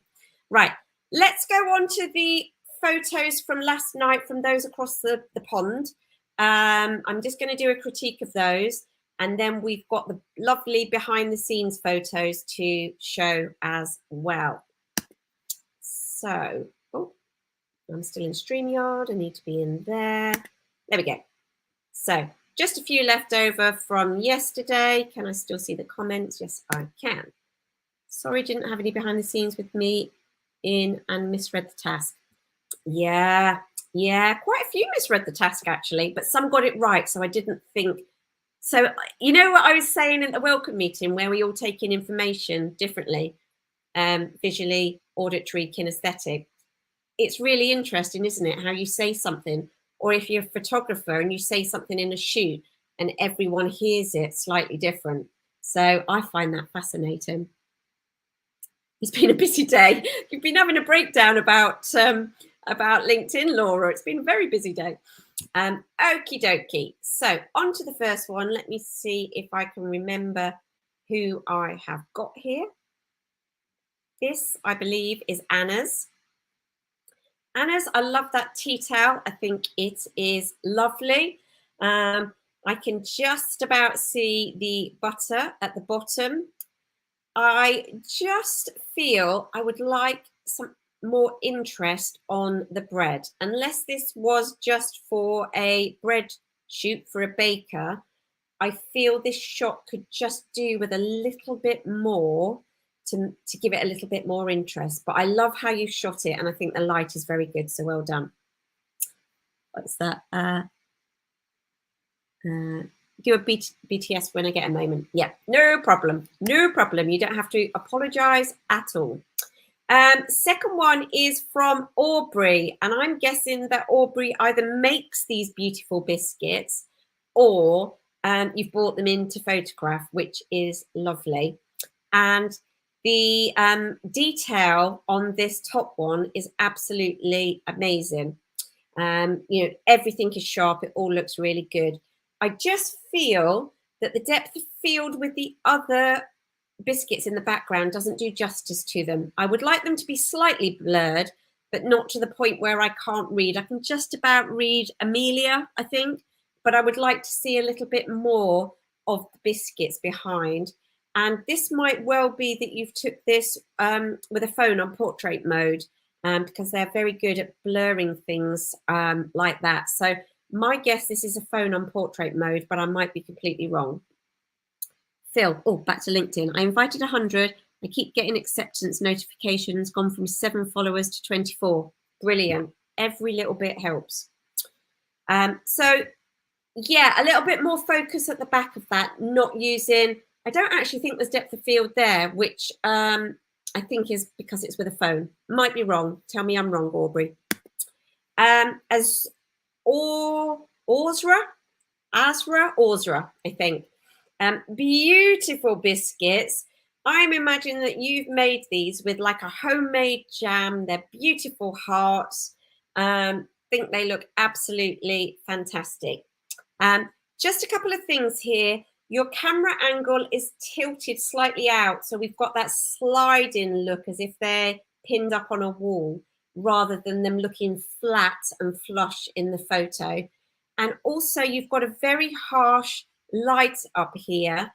Right. Let's go on to the photos from last night from those across the pond. I'm just going to do a critique of those. And then we've got the lovely behind the scenes photos to show as well. So, oh, I'm still in StreamYard. I need to be in there. There we go. So just a few left over from yesterday. Can I still see the comments? Yes, I can. Sorry, didn't have any behind the scenes with me in and misread the task. Yeah, quite a few misread the task actually, but some got it right. So I didn't think. So you know what I was saying in the welcome meeting where we all take in information differently, visually, auditory, kinesthetic. It's really interesting, isn't it? How you say something, or if you're a photographer and you say something in a shoot and everyone hears it slightly different. So I find that fascinating. It's been a busy day. You've been having a breakdown about LinkedIn, Laura. It's been a very busy day. Okie dokie. So on to the first one. Let me see if I can remember who I have got here. This, I believe, is Anna's. Anna's, I love that tea towel. I think it is lovely. I can just about see the butter at the bottom. I just feel I would like some more interest on the bread. Unless this was just for a bread shoot for a baker, I feel this shot could just do with a little bit more to give it a little bit more interest. But I love how you shot it, and I think the light is very good, so well done. What's that? Do a BTS when I get a moment. Yeah, no problem. No problem. You don't have to apologize at all. Second one is from Aubrey, and I'm guessing that Aubrey either makes these beautiful biscuits or you've brought them in to photograph, which is lovely. And the detail on this top one is absolutely amazing. You know, everything is sharp. It all looks really good. I just feel that the depth of field with the other biscuits in the background doesn't do justice to them. I would like them to be slightly blurred, but not to the point where I can't read. I can just about read Amelia, I think, but I would like to see a little bit more of the biscuits behind. And this might well be that you've took this with a phone on portrait mode, because they're very good at blurring things like that. So my guess, this is a phone on portrait mode, but I might be completely wrong. Phil, oh, back to LinkedIn. I invited 100. I keep getting acceptance notifications, gone from 7 followers to 24. Brilliant. Every little bit helps. So, yeah, a little bit more focus at the back of that, not using, I don't actually think there's depth of field there, which I think is because it's with a phone. Might be wrong. Tell me I'm wrong, Aubrey. As Ozra, I think. Beautiful biscuits. I'm imagining that you've made these with like a homemade jam. They're beautiful hearts. Think they look absolutely fantastic. Just a couple of things here. Your camera angle is tilted slightly out. So we've got that sliding look as if they're pinned up on a wall rather than them looking flat and flush in the photo. And also you've got a very harsh light up here.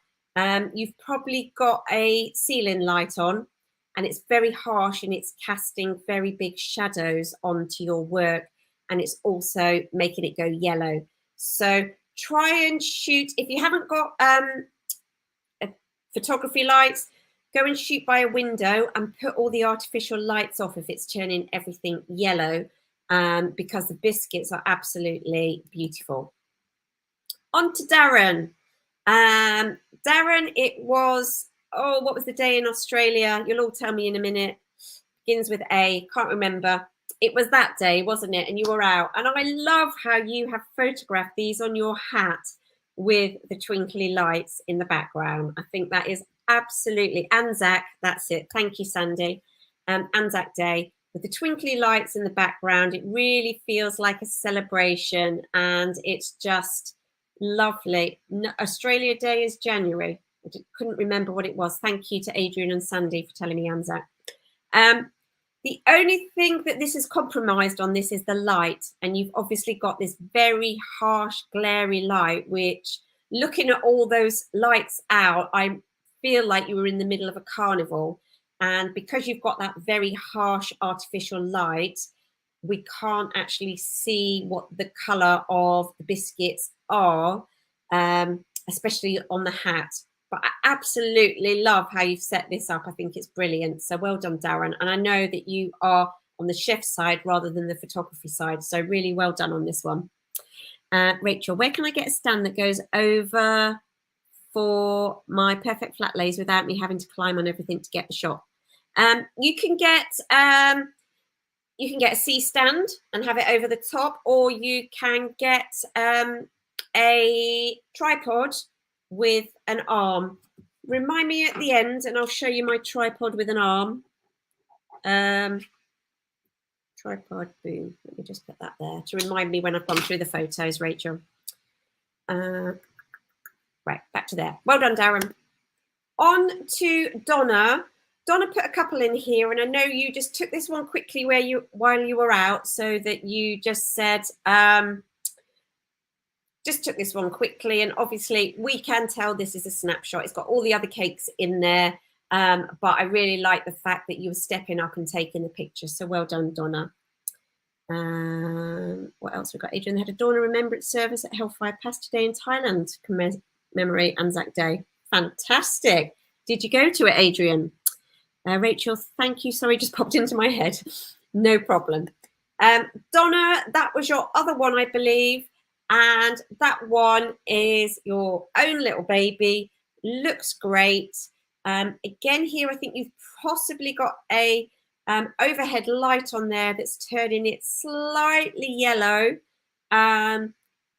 You've probably got a ceiling light on and it's very harsh and it's casting very big shadows onto your work, and it's also making it go yellow. So try and shoot, if you haven't got photography lights, go and shoot by a window and put all the artificial lights off if it's turning everything yellow. because the biscuits are absolutely beautiful. On to Darren. Darren, it was, oh, what was the day in Australia? You'll all tell me in a minute. Begins with A, can't remember. It was that day, wasn't it? And you were out. And I love how you have photographed these on your hat with the twinkly lights in the background. I think that is absolutely Anzac. That's it. Thank you, Sandy. Anzac Day with the twinkly lights in the background. It really feels like a celebration, and it's just lovely. Australia Day is January. I couldn't remember what it was. Thank you to Adrian and Sandy for telling me Anzac. The only thing that this is compromised on this is the light, and you've obviously got this very harsh, glary light, which, looking at all those lights out, I feel like you were in the middle of a carnival. And because you've got that very harsh artificial light, we can't actually see what the colour of the biscuits are, especially on the hat. But I absolutely love how you've set this up. I think it's brilliant. So well done, Darren. And I know that you are on the chef side rather than the photography side. So really well done on this one. Rachel, where can I get a stand that goes over for my perfect flat lays without me having to climb on everything to get the shot? You can get a C stand and have it over the top, or you can get a tripod with an arm. Remind me at the end and I'll show you my tripod with an arm. Tripod, boom. Let me just put that there to remind me when I've gone through the photos, Rachel. Right, back to there. Well done, Darren. On to Donna. Donna put a couple in here, and I know you just took this one quickly while you were out, so that you just said, just took this one quickly. And obviously we can tell this is a snapshot. It's got all the other cakes in there, but I really like the fact that you were stepping up and taking the picture. So well done, Donna. What else we got? Adrian had a Donna Remembrance service at Hellfire Pasta Day in Thailand to commemorate Anzac Day. Fantastic. Did you go to it, Adrian? Rachel, thank you. Sorry, just popped into my head. No problem. Donna, that was your other one, I believe. And that one is your own little baby. Looks great. Again, here, I think you've possibly got a overhead light on there that's turning it slightly yellow.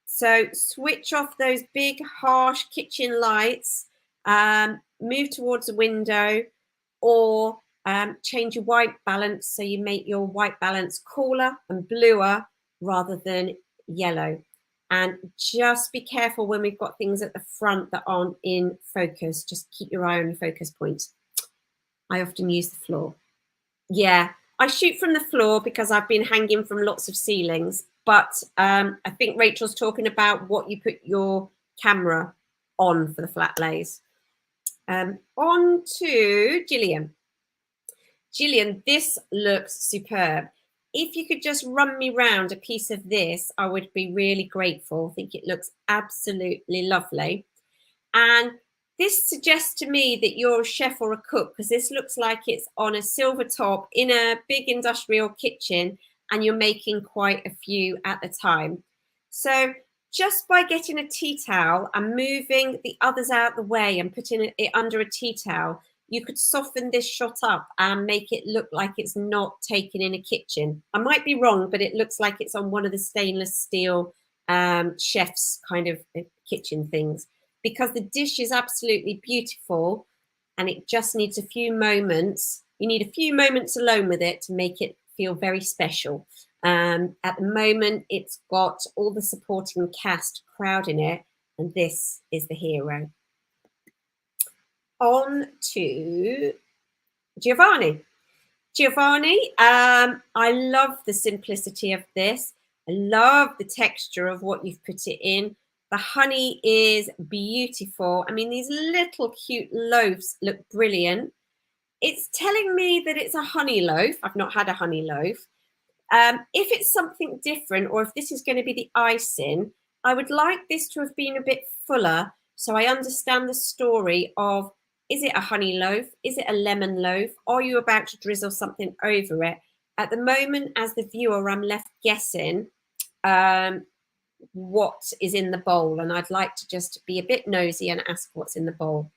So switch off those big, harsh kitchen lights, move towards the window, or change your white balance so you make your white balance cooler and bluer rather than yellow. And just be careful when we've got things at the front that aren't in focus. Just keep your eye on your focus point. I often use the floor. Yeah, I shoot from the floor because I've been hanging from lots of ceilings. But I think Rachel's talking about what you put your camera on for the flat lays. On to Gillian. Gillian, this looks superb. If you could just run me round a piece of this, I would be really grateful. I think it looks absolutely lovely. And this suggests to me that you're a chef or a cook, because this looks like it's on a silver top in a big industrial kitchen, and you're making quite a few at a time. So just by getting a tea towel and moving the others out the way and putting it under a tea towel, you could soften this shot up and make it look like it's not taken in a kitchen. I might be wrong, but it looks like it's on one of the stainless steel chef's kind of kitchen things, because the dish is absolutely beautiful and it just needs a few moments. You need a few moments alone with it to make it feel very special. At the moment, it's got all the supporting cast crowding it, and this is the hero. On to Giovanni. Giovanni, I love the simplicity of this. I love the texture of what you've put it in. The honey is beautiful. I mean, these little cute loaves look brilliant. It's telling me that it's a honey loaf. I've not had a honey loaf. If it's something different, or if this is going to be the icing, I would like this to have been a bit fuller, so I understand the story of, is it a honey loaf? Is it a lemon loaf? Are you about to drizzle something over it? At the moment, as the viewer, I'm left guessing what is in the bowl, and I'd like to just be a bit nosy and ask what's in the bowl.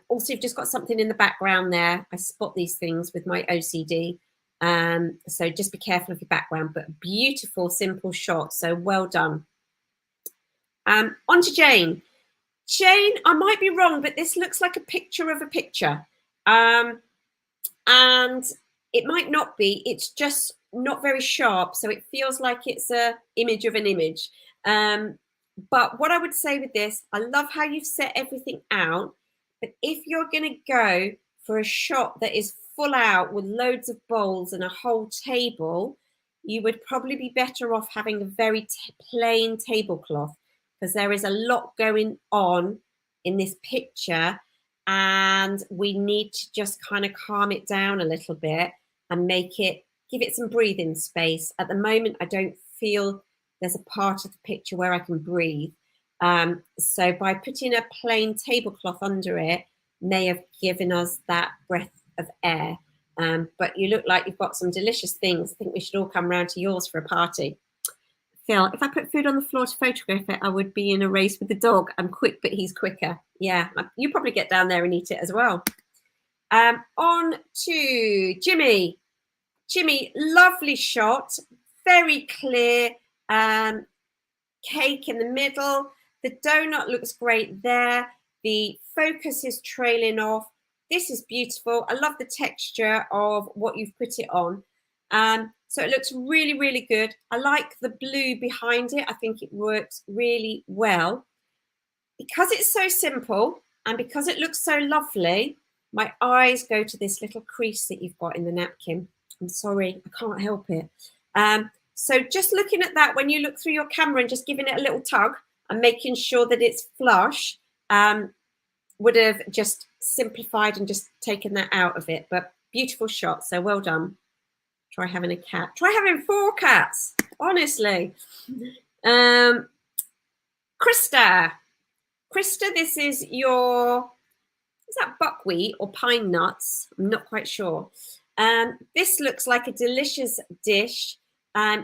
Also, you've just got something in the background there. I spot these things with my OCD. So just be careful of your background, but beautiful, simple shot. So well done. On to Jane. Jane, I might be wrong, but this looks like a picture of a picture. And it might not be. It's just not very sharp. So it feels like it's a image of an image. But what I would say with this, I love how you've set everything out. But if you're going to go for a shot that is full out with loads of bowls and a whole table, you would probably be better off having a very plain tablecloth, because there is a lot going on in this picture and we need to just kind of calm it down a little bit and give it some breathing space. At the moment, I don't feel there's a part of the picture where I can breathe. So by putting a plain tablecloth under it may have given us that breath of air. But you look like you've got some delicious things. I think we should all come round to yours for a party. Phil, if I put food on the floor to photograph it, I would be in a race with the dog. I'm quick, but he's quicker. Yeah, you probably get down there and eat it as well. On to Jimmy. Jimmy, lovely shot, very clear. Cake in the middle. The donut looks great there. The focus is trailing off. This is beautiful. I love the texture of what you've put it on. So it looks really, really good. I like the blue behind it. I think it works really well. Because it's so simple and because it looks so lovely, my eyes go to this little crease that you've got in the napkin. I'm sorry, I can't help it. So just looking at that, when you look through your camera and just giving it a little tug and making sure that it's flush, would have just simplified and just taken that out of it. But beautiful shot, so well done. Try having a cat. Try having 4 cats, honestly. Krista, this is your, is that buckwheat or pine nuts? I'm not quite sure. This looks like a delicious dish.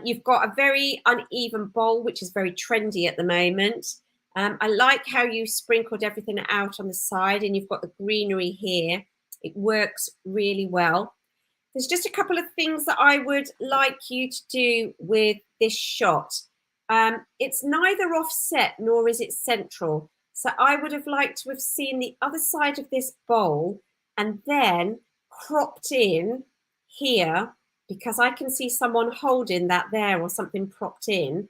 You've got a very uneven bowl, which is very trendy at the moment. I like how you sprinkled everything out on the side and you've got the greenery here. It works really well. There's just a couple of things that I would like you to do with this shot. It's neither offset nor is it central. So I would have liked to have seen the other side of this bowl and then cropped in here, because I can see someone holding that there or something propped in,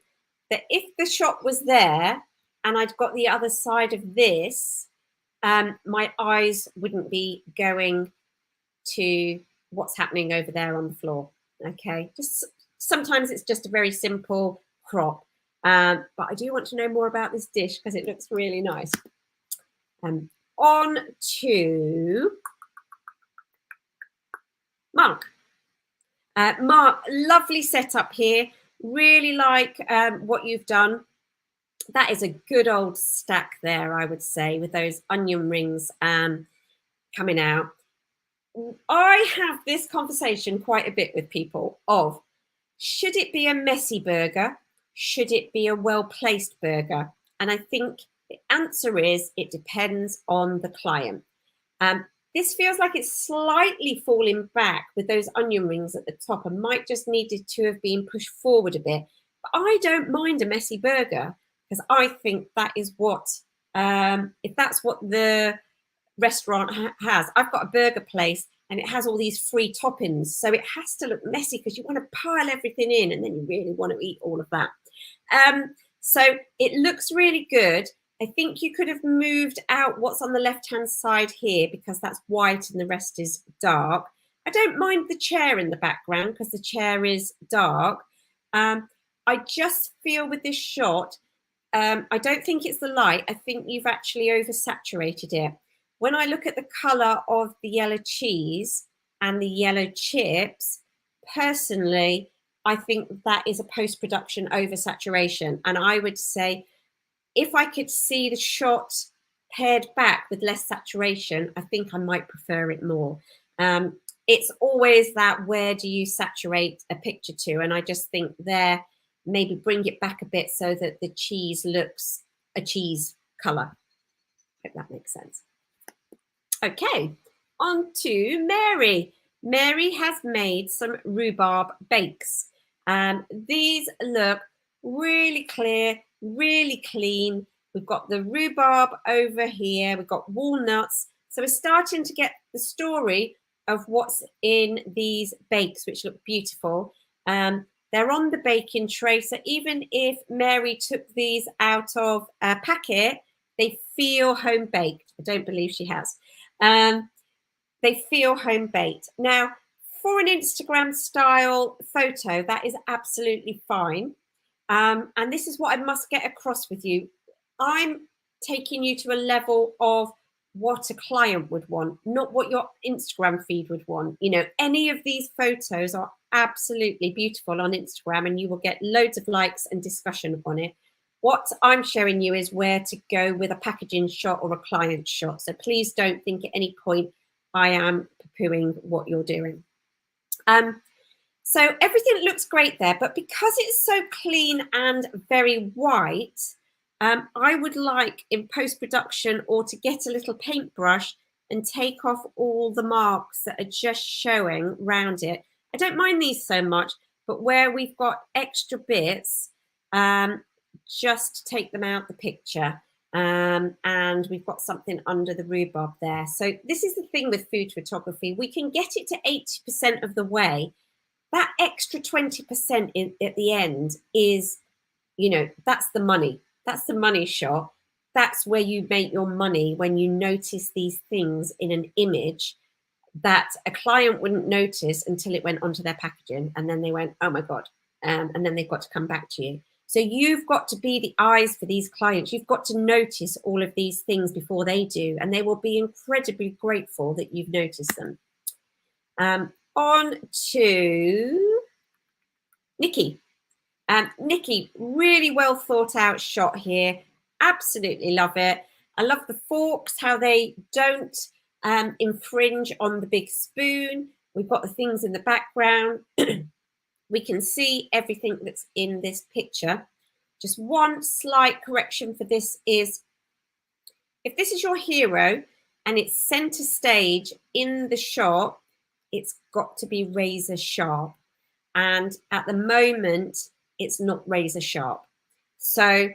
that if the shot was there and I'd got the other side of this, my eyes wouldn't be going to what's happening over there on the floor. Okay, just sometimes it's just a very simple crop. But I do want to know more about this dish because it looks really nice. On to Mark. Mark, lovely setup here. Really like what you've done. That is a good old stack there, I would say, with those onion rings coming out. I have this conversation quite a bit with people of, should it be a messy burger? Should it be a well-placed burger? And I think the answer is it depends on the client. This feels like it's slightly falling back with those onion rings at the top and might just needed to have been pushed forward a bit. But I don't mind a messy burger because I think that is what, if that's what the restaurant has. I've got a burger place and it has all these free toppings. So it has to look messy because you want to pile everything in and then you really want to eat all of that. So it looks really good. I think you could have moved out what's on the left-hand side here because that's white and the rest is dark. I don't mind the chair in the background because the chair is dark. I just feel with this shot, I don't think it's the light. I think you've actually oversaturated it. When I look at the colour of the yellow cheese and the yellow chips, personally, I think that is a post-production oversaturation. And I would say, if I could see the shot paired back with less saturation, I think I might prefer it more. it's always that, where do you saturate a picture to? And I just think there, maybe bring it back a bit so that the cheese looks a cheese color. Hope that makes sense. Okay, on to Mary. Mary has made some rhubarb bakes. These look really clear, really clean. We've got the rhubarb over here. We've got walnuts. So we're starting to get the story of what's in these bakes, which look beautiful. They're on the baking tray. So even if Mary took these out of a packet, they feel home baked. I don't believe she has. They feel home baked. Now, for an Instagram style photo, that is absolutely fine. And this is what I must get across with you. I'm taking you to a level of what a client would want, not what your Instagram feed would want. You know, any of these photos are absolutely beautiful on Instagram and you will get loads of likes and discussion on it. What I'm showing you is where to go with a packaging shot or a client shot. So please don't think at any point I am poo-pooing what you're doing. So everything looks great there, but because it's so clean and very white, I would like in post-production or to get a little paintbrush and take off all the marks that are just showing around it. I don't mind these so much, but where we've got extra bits, just take them out the picture. And we've got something under the rhubarb there. So this is the thing with food photography. We can get it to 80% of the way. That extra 20% at the end is, you know, that's the money. That's the money shot. That's where you make your money, when you notice these things in an image that a client wouldn't notice until it went onto their packaging. And then they went, oh my God. And then they've got to come back to you. So you've got to be the eyes for these clients. You've got to notice all of these things before they do, and they will be incredibly grateful that you've noticed them. On to Nikki. Nikki, really well thought out shot here. Absolutely love it. I love the forks, how they don't infringe on the big spoon. We've got the things in the background. We can see everything that's in this picture. Just one slight correction for this is, if this is your hero and it's center stage in the shot, it's got to be razor sharp. And at the moment, it's not razor sharp. So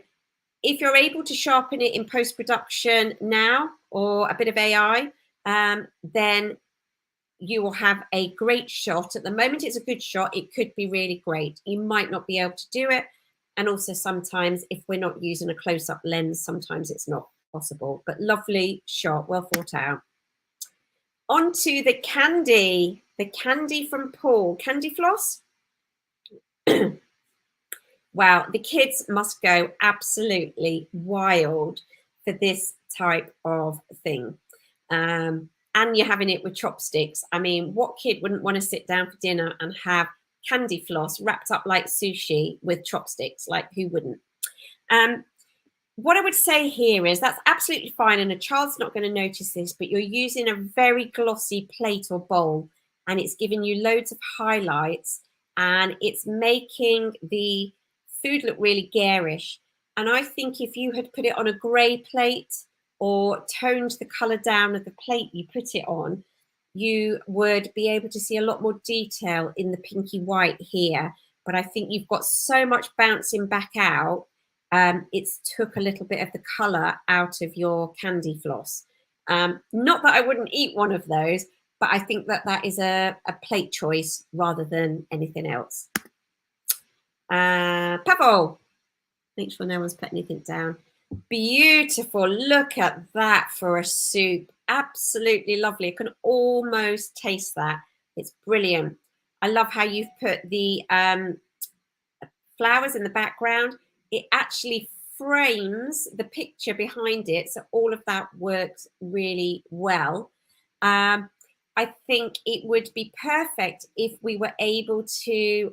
if you're able to sharpen it in post-production now, or a bit of AI, then you will have a great shot. At the moment, it's a good shot. It could be really great. You might not be able to do it. And also sometimes if we're not using a close-up lens, sometimes it's not possible. But lovely shot, well thought out. On to the candy from Paul. Candy floss. Wow, the kids must go absolutely wild for this type of thing. And you're having it with chopsticks. I mean, what kid wouldn't want to sit down for dinner and have candy floss wrapped up like sushi with chopsticks? Like, who wouldn't? What I would say here is that's absolutely fine, and a child's not going to notice this, but you're using a very glossy plate or bowl, and it's giving you loads of highlights, and it's making the food look really garish. And I think if you had put it on a grey plate or toned the colour down of the plate you put it on, you would be able to see a lot more detail in the pinky white here. But I think you've got so much bouncing back out, it's took a little bit of the colour out of your candy floss. Not that I wouldn't eat one of those, but I think that that is a plate choice rather than anything else. Pavel, make sure no one's put anything down. Beautiful. Look at that for a soup. Absolutely lovely. I can almost taste that. It's brilliant. I love how you've put the flowers in the background. It actually frames the picture behind it. So all of that works really well. I think it would be perfect if we were able to,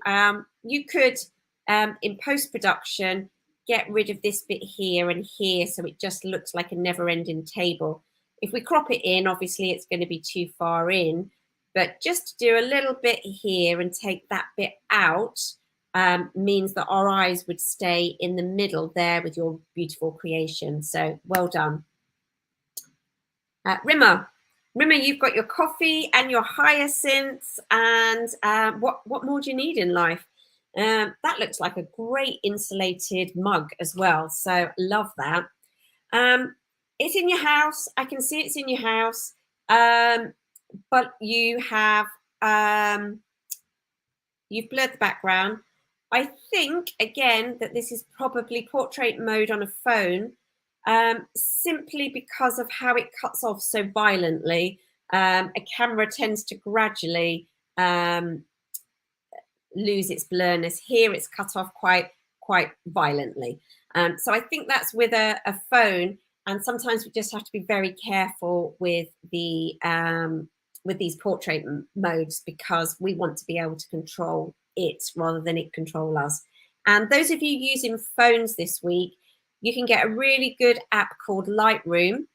you could, in post-production, get rid of this bit here and here so it just looks like a never-ending table. If we crop it in, obviously it's going to be too far in, But just to do a little bit here and take that bit out means that our eyes would stay in the middle there with your beautiful creation. So well done. Rimmer, you've got your coffee and your hyacinths, and what more do you need in life? That looks like a great insulated mug as well, so love that. It's in your house. I can see it's in your house, but you have you've blurred the background. I think again that this is probably portrait mode on a phone, simply because of how it cuts off so violently. A camera tends to gradually lose its blurriness. Here it's cut off quite violently. So I think that's with a phone, and sometimes we just have to be very careful with the with these portrait modes, because we want to be able to control it rather than it control us. And those of you using phones this week, you can get a really good app called Lightroom.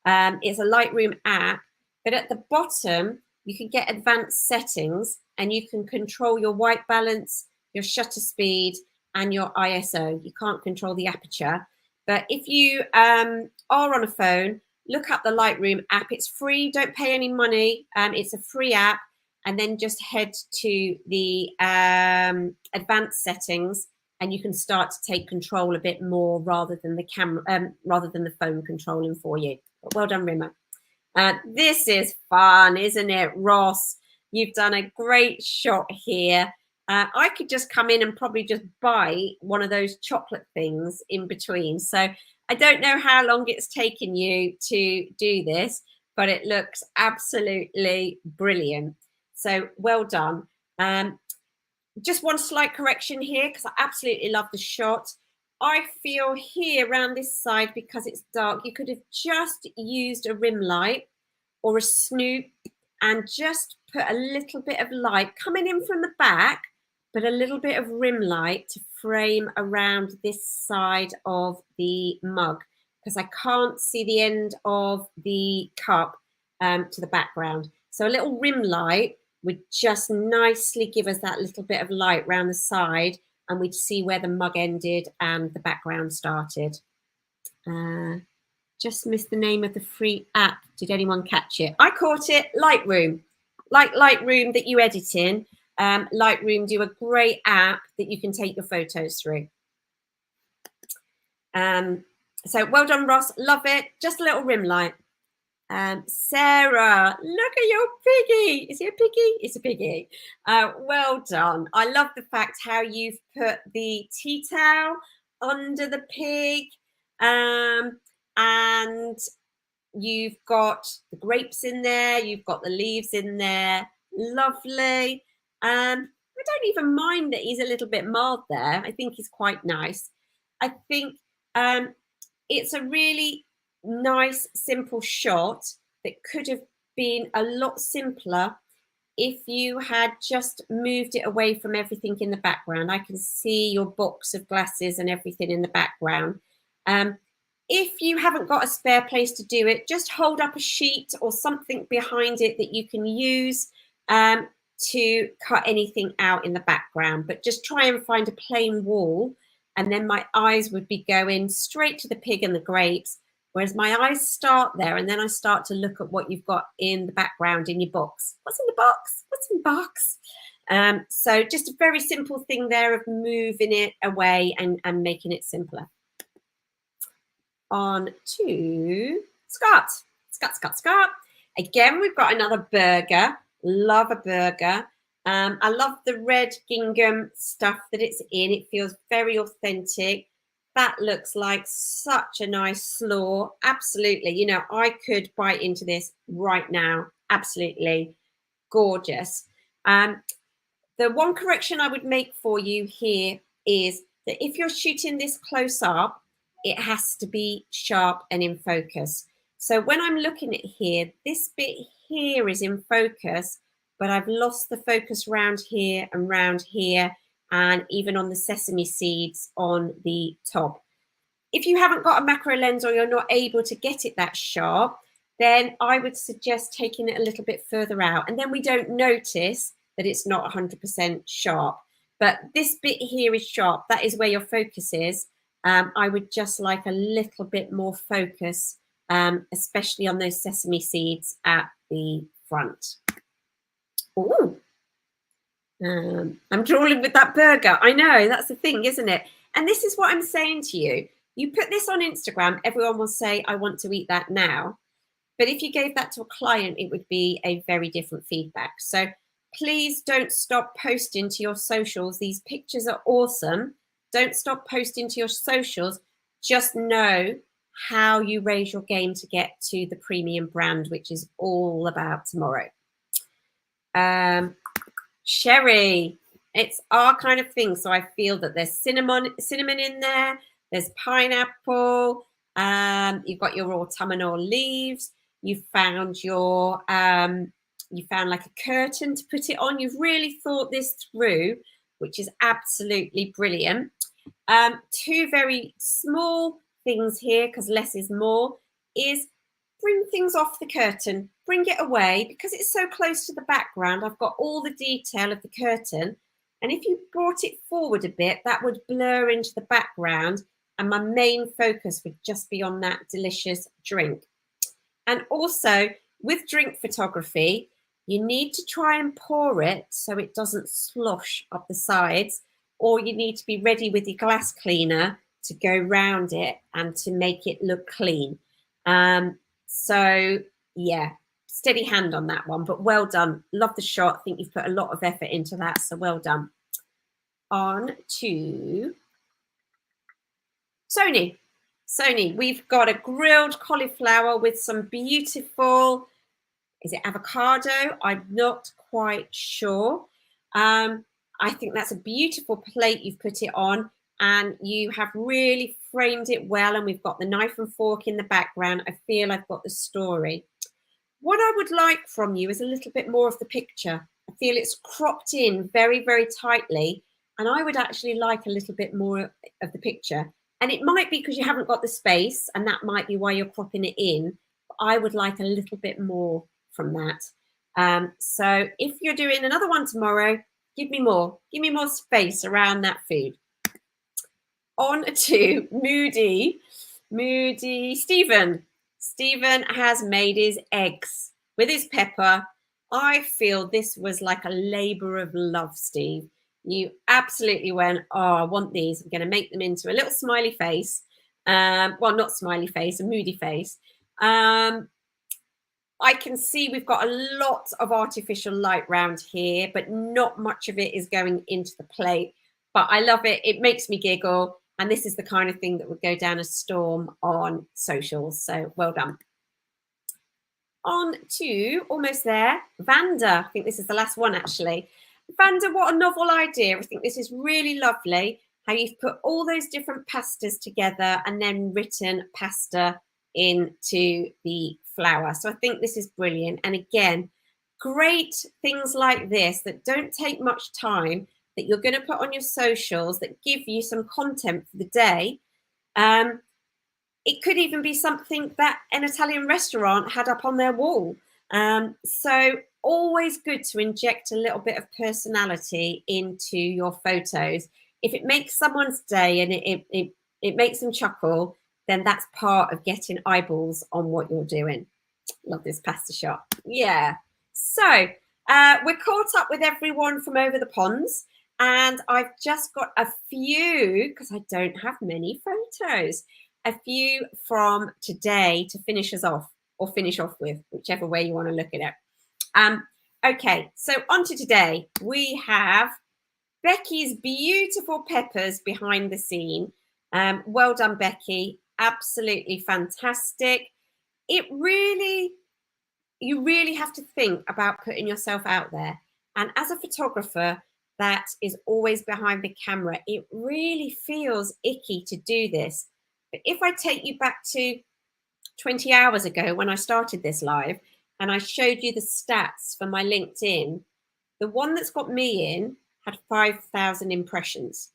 It's a Lightroom app, but at the bottom, you can get advanced settings and you can control your white balance, your shutter speed, and your ISO. You can't control the aperture. But if you are on a phone, look up the Lightroom app. It's free, don't pay any money. It's a free app. And then just head to the advanced settings, and you can start to take control a bit more rather than the camera, rather than the phone controlling for you. But well done, Rimmer. This is fun, isn't it, Ross? You've done a great shot here. I could just come in and probably just buy one of those chocolate things in between. So I don't know how long it's taken you to do this, but it looks absolutely brilliant. So well done. Just one slight correction here, because I absolutely love the shot. I feel here around this side, because it's dark, you could have just used a rim light or a snoop and just put a little bit of light coming in from the back, but a little bit of rim light to frame around this side of the mug, because I can't see the end of the cup to the background. So a little rim light would just nicely give us that little bit of light around the side, and we'd see where the mug ended and the background started. Just missed the name of the free app. Did anyone catch it? I caught it. Lightroom. Like Lightroom that you edit in. Lightroom do a great app that you can take your photos through. So well done, Ross. Love it. Just a little rim light. Sarah, look at your piggy. Is it a piggy? It's a piggy. Well done. I love the fact how you've put the tea towel under the pig, and you've got the grapes in there. You've got the leaves in there. Lovely. I don't even mind that he's a little bit mild there. I think he's quite nice. I think it's a really nice, simple shot that could have been a lot simpler if you had just moved it away from everything in the background. I can see your box of glasses and everything in the background. If you haven't got a spare place to do it, just hold up a sheet or something behind it that you can use to cut anything out in the background. But just try and find a plain wall, and then my eyes would be going straight to the pig and the grapes. Whereas my eyes start there, and then I start to look at what you've got in the background in your box. What's in the box? What's in the box? So just a very simple thing there of moving it away and making it simpler. On to Scott. Scott. Again, we've got another burger. Love a burger. I love the red gingham stuff that it's in. It feels very authentic. That looks like such a nice slaw. Absolutely. You know, I could bite into this right now. Absolutely gorgeous. The one correction I would make for you here is that if you're shooting this close up, it has to be sharp and in focus. So when I'm looking at here, this bit here is in focus, but I've lost the focus round here and round here, and even on the sesame seeds on the top. If you haven't got a macro lens or you're not able to get it that sharp, then I would suggest taking it a little bit further out. And then we don't notice that it's not 100% sharp. But this bit here is sharp. That is where your focus is. I would just like a little bit more focus, especially on those sesame seeds at the front. Ooh. I'm drooling with that burger. I know, that's the thing, isn't it? And this is what I'm saying to you. You put this on Instagram, everyone will say, I want to eat that now. But if you gave that to a client, it would be a very different feedback. So please don't stop posting to your socials. These pictures are awesome. Don't stop posting to your socials. Just know how you raise your game to get to the premium brand, which is all about tomorrow. Sherry, it's our kind of thing. So I feel that there's cinnamon in there. There's pineapple. You've got your autumnal leaves. You found your you found like a curtain to put it on. You've really thought this through, which is absolutely brilliant. Two very small things here, because less is more, is bring things off the curtain, bring it away, because it's so close to the background. I've got all the detail of the curtain. And if you brought it forward a bit, that would blur into the background. And my main focus would just be on that delicious drink. And also with drink photography, you need to try and pour it so it doesn't slosh up the sides, or you need to be ready with your glass cleaner to go round it and to make it look clean. So yeah, steady hand on that one, but well done. Love the shot. I think you've put a lot of effort into that, so well done. On to Sony. Sony, we've got a grilled cauliflower with some beautiful, is it avocado? I'm not quite sure. I think that's a beautiful plate you've put it on, and you have really framed it well, and we've got the knife and fork in the background. I feel I've got the story. What I would like from you is a little bit more of the picture. I feel it's cropped in very, very tightly, and I would actually like a little bit more of the picture. And it might be because you haven't got the space, and that might be why you're cropping it in. But I would like a little bit more from that. So if you're doing another one tomorrow, give me more space around that food. On to Moody Stephen. Stephen has made his eggs with his pepper. I feel this was like a labor of love, Steve. You absolutely went, oh, I want these. I'm going to make them into a little smiley face. Well, not smiley face, a moody face. I can see we've got a lot of artificial light round here, but not much of it is going into the plate. But I love it. It makes me giggle. And this is the kind of thing that would go down a storm on socials. So well done. On to, almost there, Vanda. I think this is the last one, actually. Vanda, what a novel idea. I think this is really lovely, how you've put all those different pastas together and then written pasta into the flower. So I think this is brilliant. And again, great things like this that don't take much time, that you're going to put on your socials, that give you some content for the day. It could even be something that an Italian restaurant had up on their wall. So always good to inject a little bit of personality into your photos. If it makes someone's day and it makes them chuckle, then that's part of getting eyeballs on what you're doing. Love this pasta shot. Yeah. So we're caught up with everyone from over the ponds, and I've just got a few, because I don't have many photos, a few from today to finish us off, or finish off with, whichever way you want to look at it. Okay, so on to today. We have Becky's beautiful peppers behind the scene. Well done, Becky. Absolutely fantastic. You really have to think about putting yourself out there. And as a photographer that is always behind the camera, it really feels icky to do this. But if I take you back to 20 hours ago when I started this live and I showed you the stats for my LinkedIn, the one that's got me in had 5,000 impressions.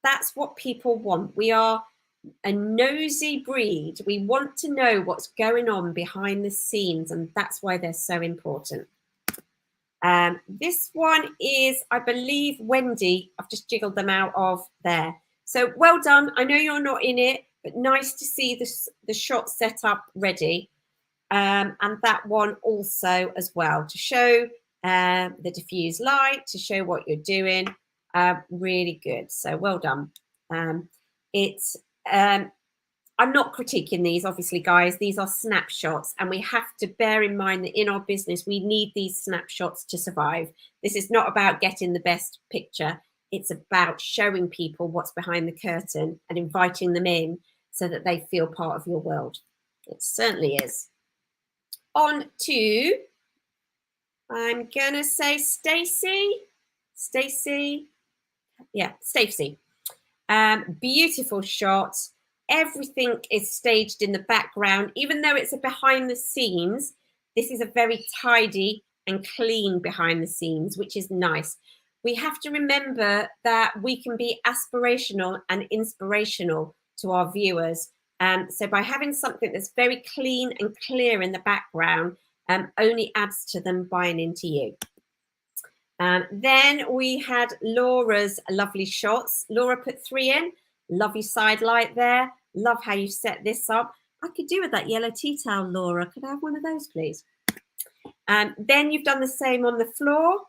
That's what people want. We are a nosy breed. We want to know what's going on behind the scenes, and that's why they're so important. This one is, I believe, Wendy. I've just jiggled them out of there. So well done. I know you're not in it, but nice to see the shot set up ready. And that one also as well, to show the diffuse light, to show what you're doing. Really good. So well done. I'm not critiquing these, obviously, guys. These are snapshots, and we have to bear in mind that in our business, we need these snapshots to survive. This is not about getting the best picture. It's about showing people what's behind the curtain and inviting them in so that they feel part of your world. It certainly is. On to, I'm going to say Stacey. Stacey. Yeah, Stacey. Beautiful shot. Everything is staged in the background. Even though it's a behind the scenes, this is a very tidy and clean behind the scenes, which is nice. We have to remember that we can be aspirational and inspirational to our viewers. So by having something that's very clean and clear in the background, only adds to them buying into you. Then we had Laura's lovely shots. Laura put 3 in. Lovely side light there. Love how you set this up. I could do with that yellow tea towel, Laura. Could I have one of those, please? Then you've done the same on the floor.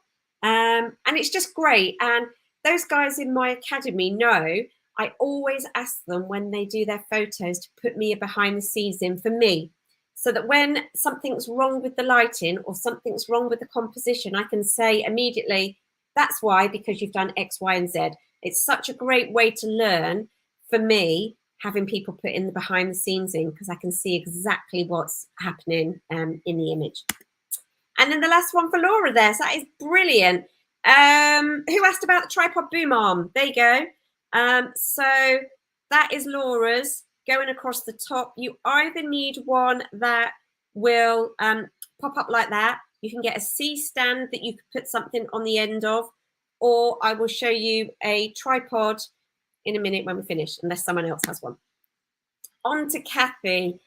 And it's just great. And those guys in my academy know I always ask them when they do their photos to put me a behind the scenes in for me, so that when something's wrong with the lighting or something's wrong with the composition, I can say immediately, that's why, because you've done X, Y, and Z. It's such a great way to learn for me, having people put in the behind the scenes in, because I can see exactly what's happening in the image. And then the last one for Laura there. So that is brilliant. Who asked about the tripod boom arm? There you go. So that is Laura's going across the top. You either need one that will pop up like that. You can get a C stand that you could put something on the end of, or I will show you a tripod in a minute when we finish, unless someone else has one. On to Kathy.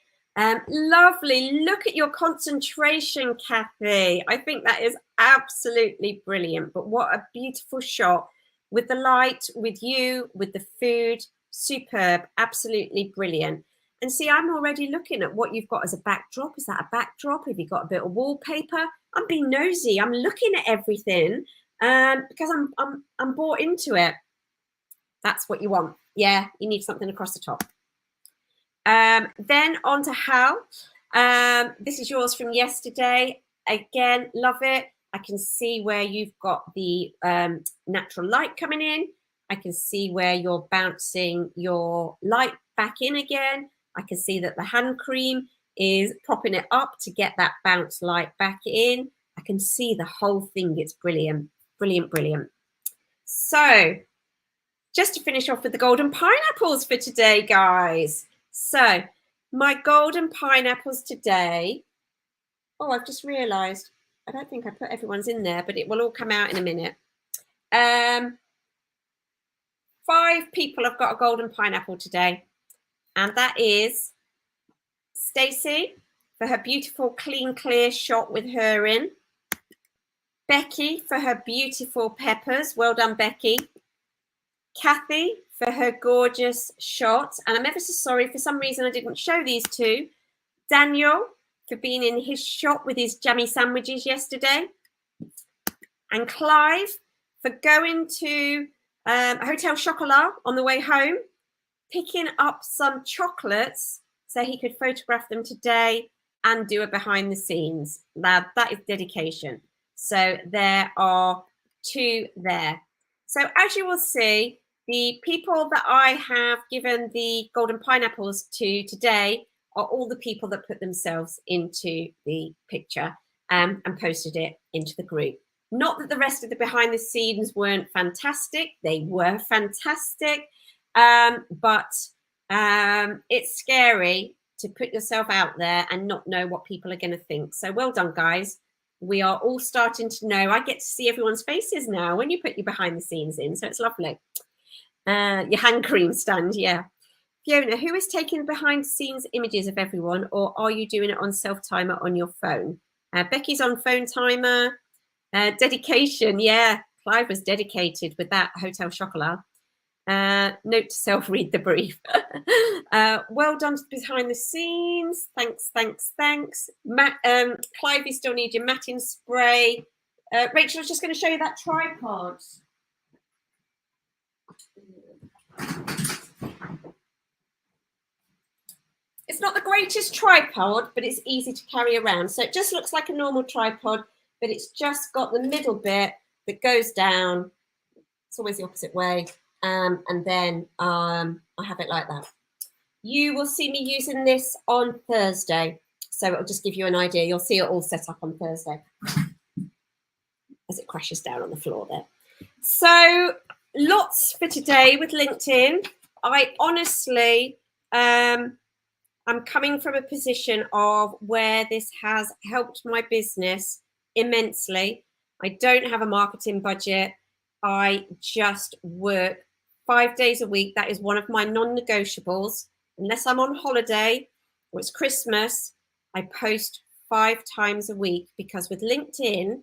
Lovely. Look at your concentration, Kathy. I think that is absolutely brilliant. But what a beautiful shot with the light, with you, with the food. Superb. Absolutely brilliant. And see, I'm already looking at what you've got as a backdrop. Is that a backdrop? Have you got a bit of wallpaper? I'm being nosy. I'm looking at everything because I'm bought into it. That's what you want. Yeah, you need something across the top. Then on to Hal. This is yours from yesterday. Again, love it. I can see where you've got the natural light coming in. I can see where you're bouncing your light back in again. I can see that the hand cream is propping it up to get that bounce light back in. I can see the whole thing. It's brilliant, brilliant, brilliant. So just to finish off with the golden pineapples for today, guys. So my golden pineapples today. Oh, I've just realised. I don't think I put everyone's in there, but it will all come out in a minute. 5 people have got a golden pineapple today. And that is Stacey for her beautiful, clean, clear shot with her in. Becky for her beautiful peppers. Well done, Becky. Kathy for her gorgeous shot. And I'm ever so sorry, for some reason I didn't show these two. Daniel for being in his shot with his jammy sandwiches yesterday. And Clive for going to Hotel Chocolat on the way home, picking up some chocolates so he could photograph them today and do a behind the scenes. Now, that is dedication. So there are 2 there. So as you will see, the people that I have given the golden pineapples to today are all the people that put themselves into the picture and posted it into the group. Not that the rest of the behind the scenes weren't fantastic. They were fantastic. But it's scary to put yourself out there and not know what people are going to think. So well done, guys. We are all starting to know. I get to see everyone's faces now when you put your behind the scenes in. So it's lovely. Your hand cream stand, yeah. Fiona, who is taking behind the scenes images of everyone, or are you doing it on self-timer on your phone? Becky's on phone timer. Dedication, yeah. Clive was dedicated with that Hotel Chocolat. Note to self, read the brief. Well done behind the scenes. Thanks, thanks, thanks. Matt, Clive, you still need your matting spray. Rachel, I was just going to show you that tripod. It's not the greatest tripod, but it's easy to carry around. So it just looks like a normal tripod, but it's just got the middle bit that goes down. It's always the opposite way. And then I have it like that. You will see me using this on Thursday. So it'll just give you an idea. You'll see it all set up on Thursday as it crashes down on the floor there. So lots for today with LinkedIn. I honestly, I'm coming from a position of where this has helped my business immensely. I don't have a marketing budget. I just work 5 days a week. That is one of my non-negotiables. Unless I'm on holiday or it's Christmas, I post 5 times a week, because with LinkedIn,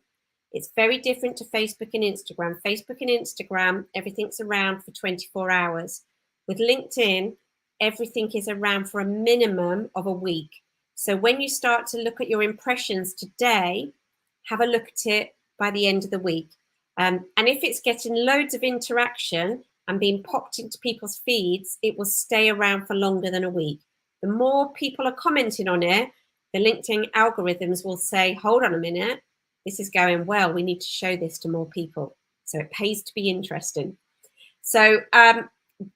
it's very different to Facebook and Instagram. Facebook and Instagram, everything's around for 24 hours. With LinkedIn, everything is around for a minimum of a week. So when you start to look at your impressions today, have a look at it by the end of the week. And if it's getting loads of interaction and being popped into people's feeds, it will stay around for longer than a week. The more people are commenting on it, the LinkedIn algorithms will say, hold on a minute, this is going well. We need to show this to more people. So it pays to be interesting. So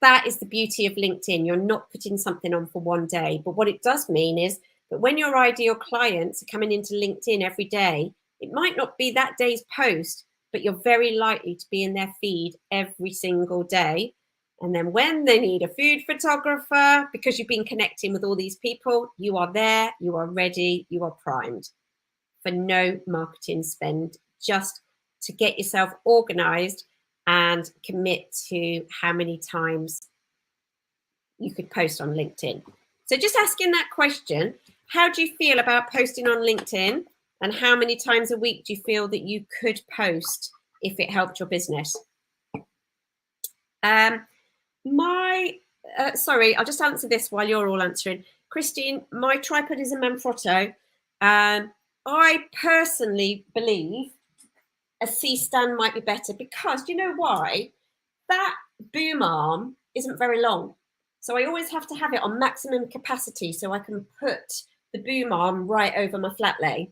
that is the beauty of LinkedIn. You're not putting something on for one day. But what it does mean is that when your ideal clients are coming into LinkedIn every day, it might not be that day's post, but you're very likely to be in their feed every single day. And then when they need a food photographer, because you've been connecting with all these people, you are there, you are ready, you are primed for no marketing spend, just to get yourself organized and commit to how many times you could post on LinkedIn. So just asking that question, how do you feel about posting on LinkedIn, and how many times a week do you feel that you could post if it helped your business? Sorry, I'll just answer this while you're all answering. Christine, my tripod is a Manfrotto. I personally believe a C-stand might be better, because do you know why? That boom arm isn't very long. So I always have to have it on maximum capacity so I can put the boom arm right over my flat lay.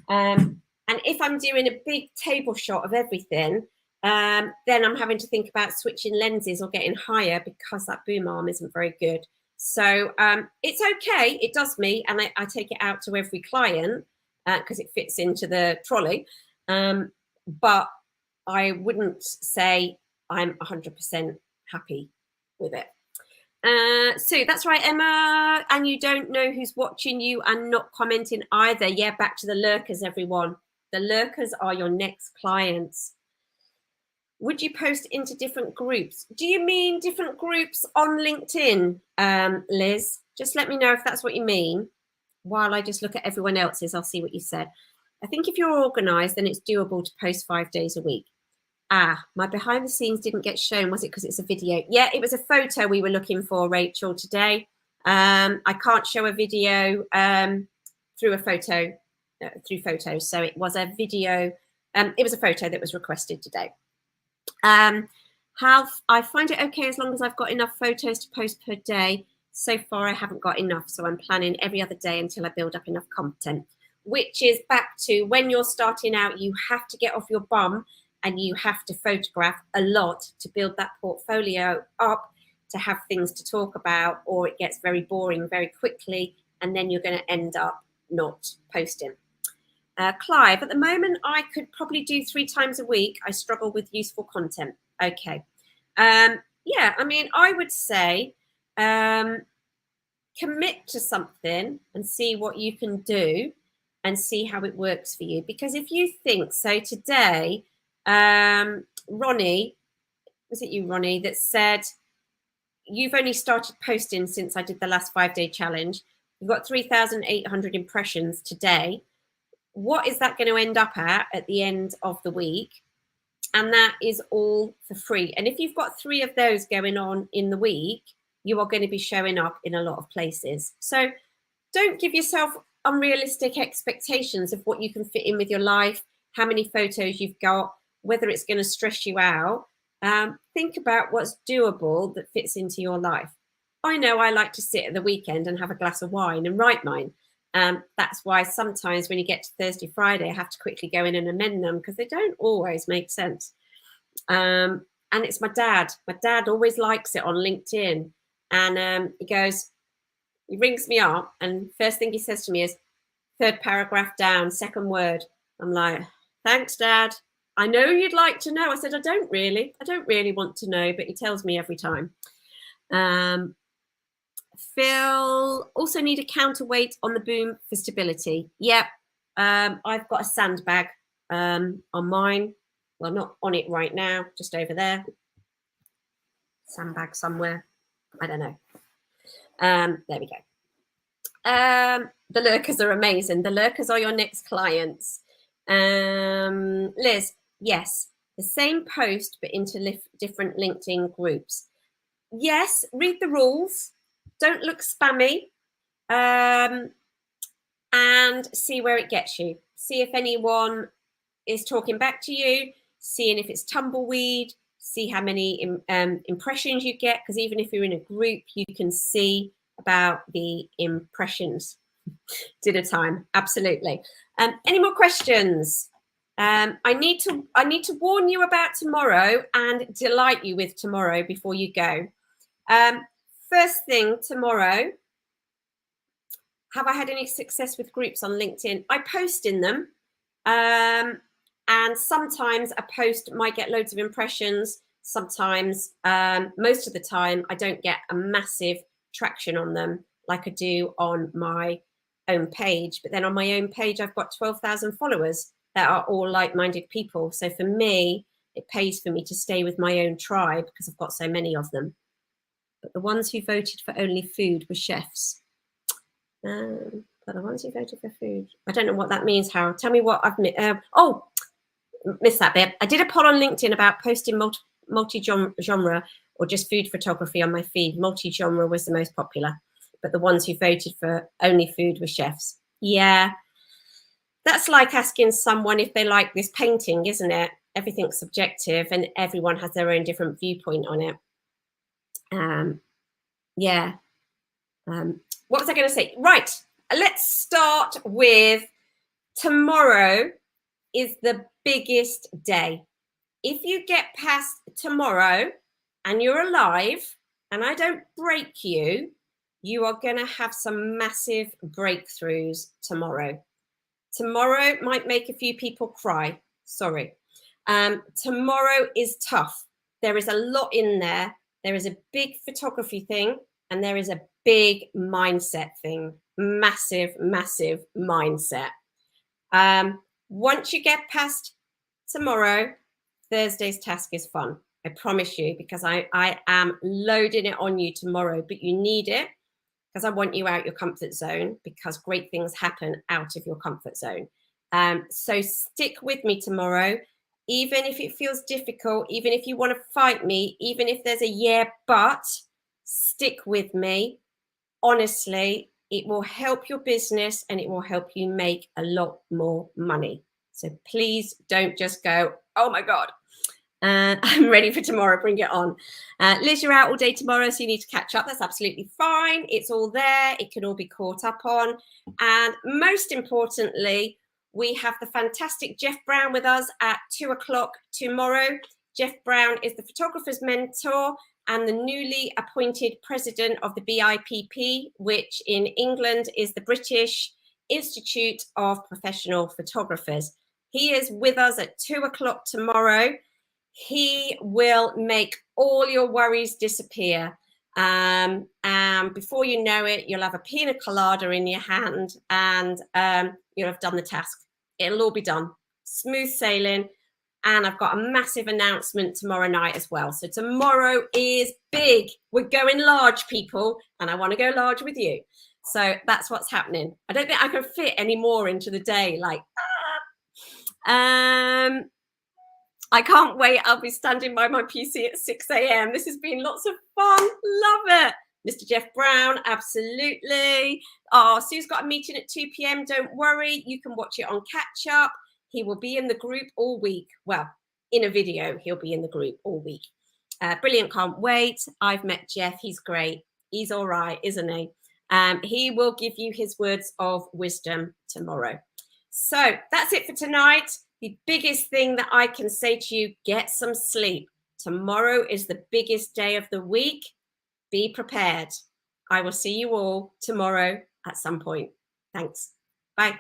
And if I'm doing a big table shot of everything, then I'm having to think about switching lenses or getting higher, because that boom arm isn't very good. So it's okay. It does me, and I take it out to every client because it fits into the trolley. But I wouldn't say I'm 100% happy with it. So that's right, Emma. And you don't know who's watching you and not commenting either. Yeah, back to the lurkers, everyone. The lurkers are your next clients. Would you post into different groups? Do you mean different groups on LinkedIn, Liz? Just let me know if that's what you mean. While I just look at everyone else's, I'll see what you said. I think if you're organized, then it's doable to post 5 days a week. My behind the scenes didn't get shown. Was it because it's a video? Yeah, it was a photo we were looking for, Rachel, today. I can't show a video through a photo, through photos. So it was a video. It was a photo that was requested today. I find it okay as long as I've got enough photos to post per day. So far, I haven't got enough. So I'm planning every other day until I build up enough content, which is back to when you're starting out, you have to get off your bum and you have to photograph a lot to build that portfolio up, to have things to talk about, or it gets very boring very quickly, and then you're going to end up not posting. Clive, at the moment, I could probably do 3 times a week. I struggle with useful content. Okay. Yeah, I mean, I would say commit to something and see what you can do and see how it works for you. Because if you think, so today, Ronnie, was it you, Ronnie, that said you've only started posting since I did the last 5-day challenge. You've got 3,800 impressions today. What is that going to end up at the end of the week? And that is all for free. And if you've got 3 of those going on in the week, you are going to be showing up in a lot of places. So don't give yourself unrealistic expectations of what you can fit in with your life, how many photos you've got, whether it's going to stress you out. Think about what's doable that fits into your life. I know I like to sit at the weekend and have a glass of wine and write mine. That's why sometimes when you get to Thursday, Friday, I have to quickly go in and amend them because they don't always make sense. And it's my dad. My dad always likes it on LinkedIn. And he rings me up and first thing he says to me is, 3rd paragraph down, 2nd word. I'm like, thanks, Dad. I know you'd like to know. I said, I don't really want to know, but he tells me every time. Phil, also need a counterweight on the boom for stability. Yep. I've got a sandbag on mine. Well, not on it right now, just over there. Sandbag somewhere. I don't know. There we go. The lurkers are amazing. The lurkers are your next clients. Liz, yes, the same post, but into different LinkedIn groups. Yes, read the rules. Don't look spammy. And see where it gets you. See if anyone is talking back to you, seeing if it's tumbleweed, see how many impressions you get, because even if you're in a group, you can see about the impressions. Dinner time, absolutely. Any more questions? I need to warn you about tomorrow and delight you with tomorrow before you go. First thing tomorrow, have I had any success with groups on LinkedIn? I post in them, and sometimes a post might get loads of impressions. Sometimes, most of the time, I don't get a massive traction on them like I do on my own page. But then on my own page, I've got 12,000 followers that are all like-minded people. So for me, it pays for me to stay with my own tribe because I've got so many of them. But the ones who voted for only food were chefs. But the ones who voted for food, I don't know what that means, Harold. Tell me what I've missed that bit. I did a poll on LinkedIn about posting multi-genre or just food photography on my feed. Multi-genre was the most popular, but the ones who voted for only food were chefs. Yeah, that's like asking someone if they like this painting, isn't it? Everything's subjective and everyone has their own different viewpoint on it. What was I going to say? Right, let's start with tomorrow is the biggest day. If you get past tomorrow and you're alive and I don't break you, you are going to have some massive breakthroughs tomorrow. Tomorrow might make a few people cry. Sorry. Tomorrow is tough. There is a lot in there. There is a big photography thing and there is a big mindset thing. Massive, massive mindset. Once you get past tomorrow, Thursday's task is fun. I promise you, because I am loading it on you tomorrow, but you need it because I want you out your comfort zone because great things happen out of your comfort zone. So stick with me tomorrow, even if it feels difficult, even if you want to fight me, even if there's a yeah, but stick with me. Honestly, it will help your business and it will help you make a lot more money. So please don't just go, oh my God, I'm ready for tomorrow, bring it on. Liz, you're out all day tomorrow, so you need to catch up. That's absolutely fine. It's all there. It can all be caught up on. And most importantly, we have the fantastic Jeff Brown with us at 2:00 tomorrow. Jeff Brown is the photographer's mentor and the newly appointed president of the BIPP, which in England is the British Institute of Professional Photographers. He is with us at 2:00 tomorrow. He will make all your worries disappear. And before you know it, you'll have a pina colada in your hand and you'll have done the task. It'll all be done. Smooth sailing. And I've got a massive announcement tomorrow night as well. So tomorrow is big. We're going large, people, and I want to go large with you. So that's what's happening. I don't think I can fit any more into the day. Like, I can't wait. I'll be standing by my PC at 6 a.m. This has been lots of fun. Love it. Mr. Jeff Brown, absolutely. Oh, Sue's got a meeting at 2 p.m. Don't worry. You can watch it on catch up. He will be in the group all week. Well, in a video, he'll be in the group all week. Brilliant. Can't wait. I've met Jeff. He's great. He's all right, isn't he? He will give you his words of wisdom tomorrow. So that's it for tonight. The biggest thing that I can say to you, get some sleep. Tomorrow is the biggest day of the week. Be prepared. I will see you all tomorrow at some point. Thanks. Bye.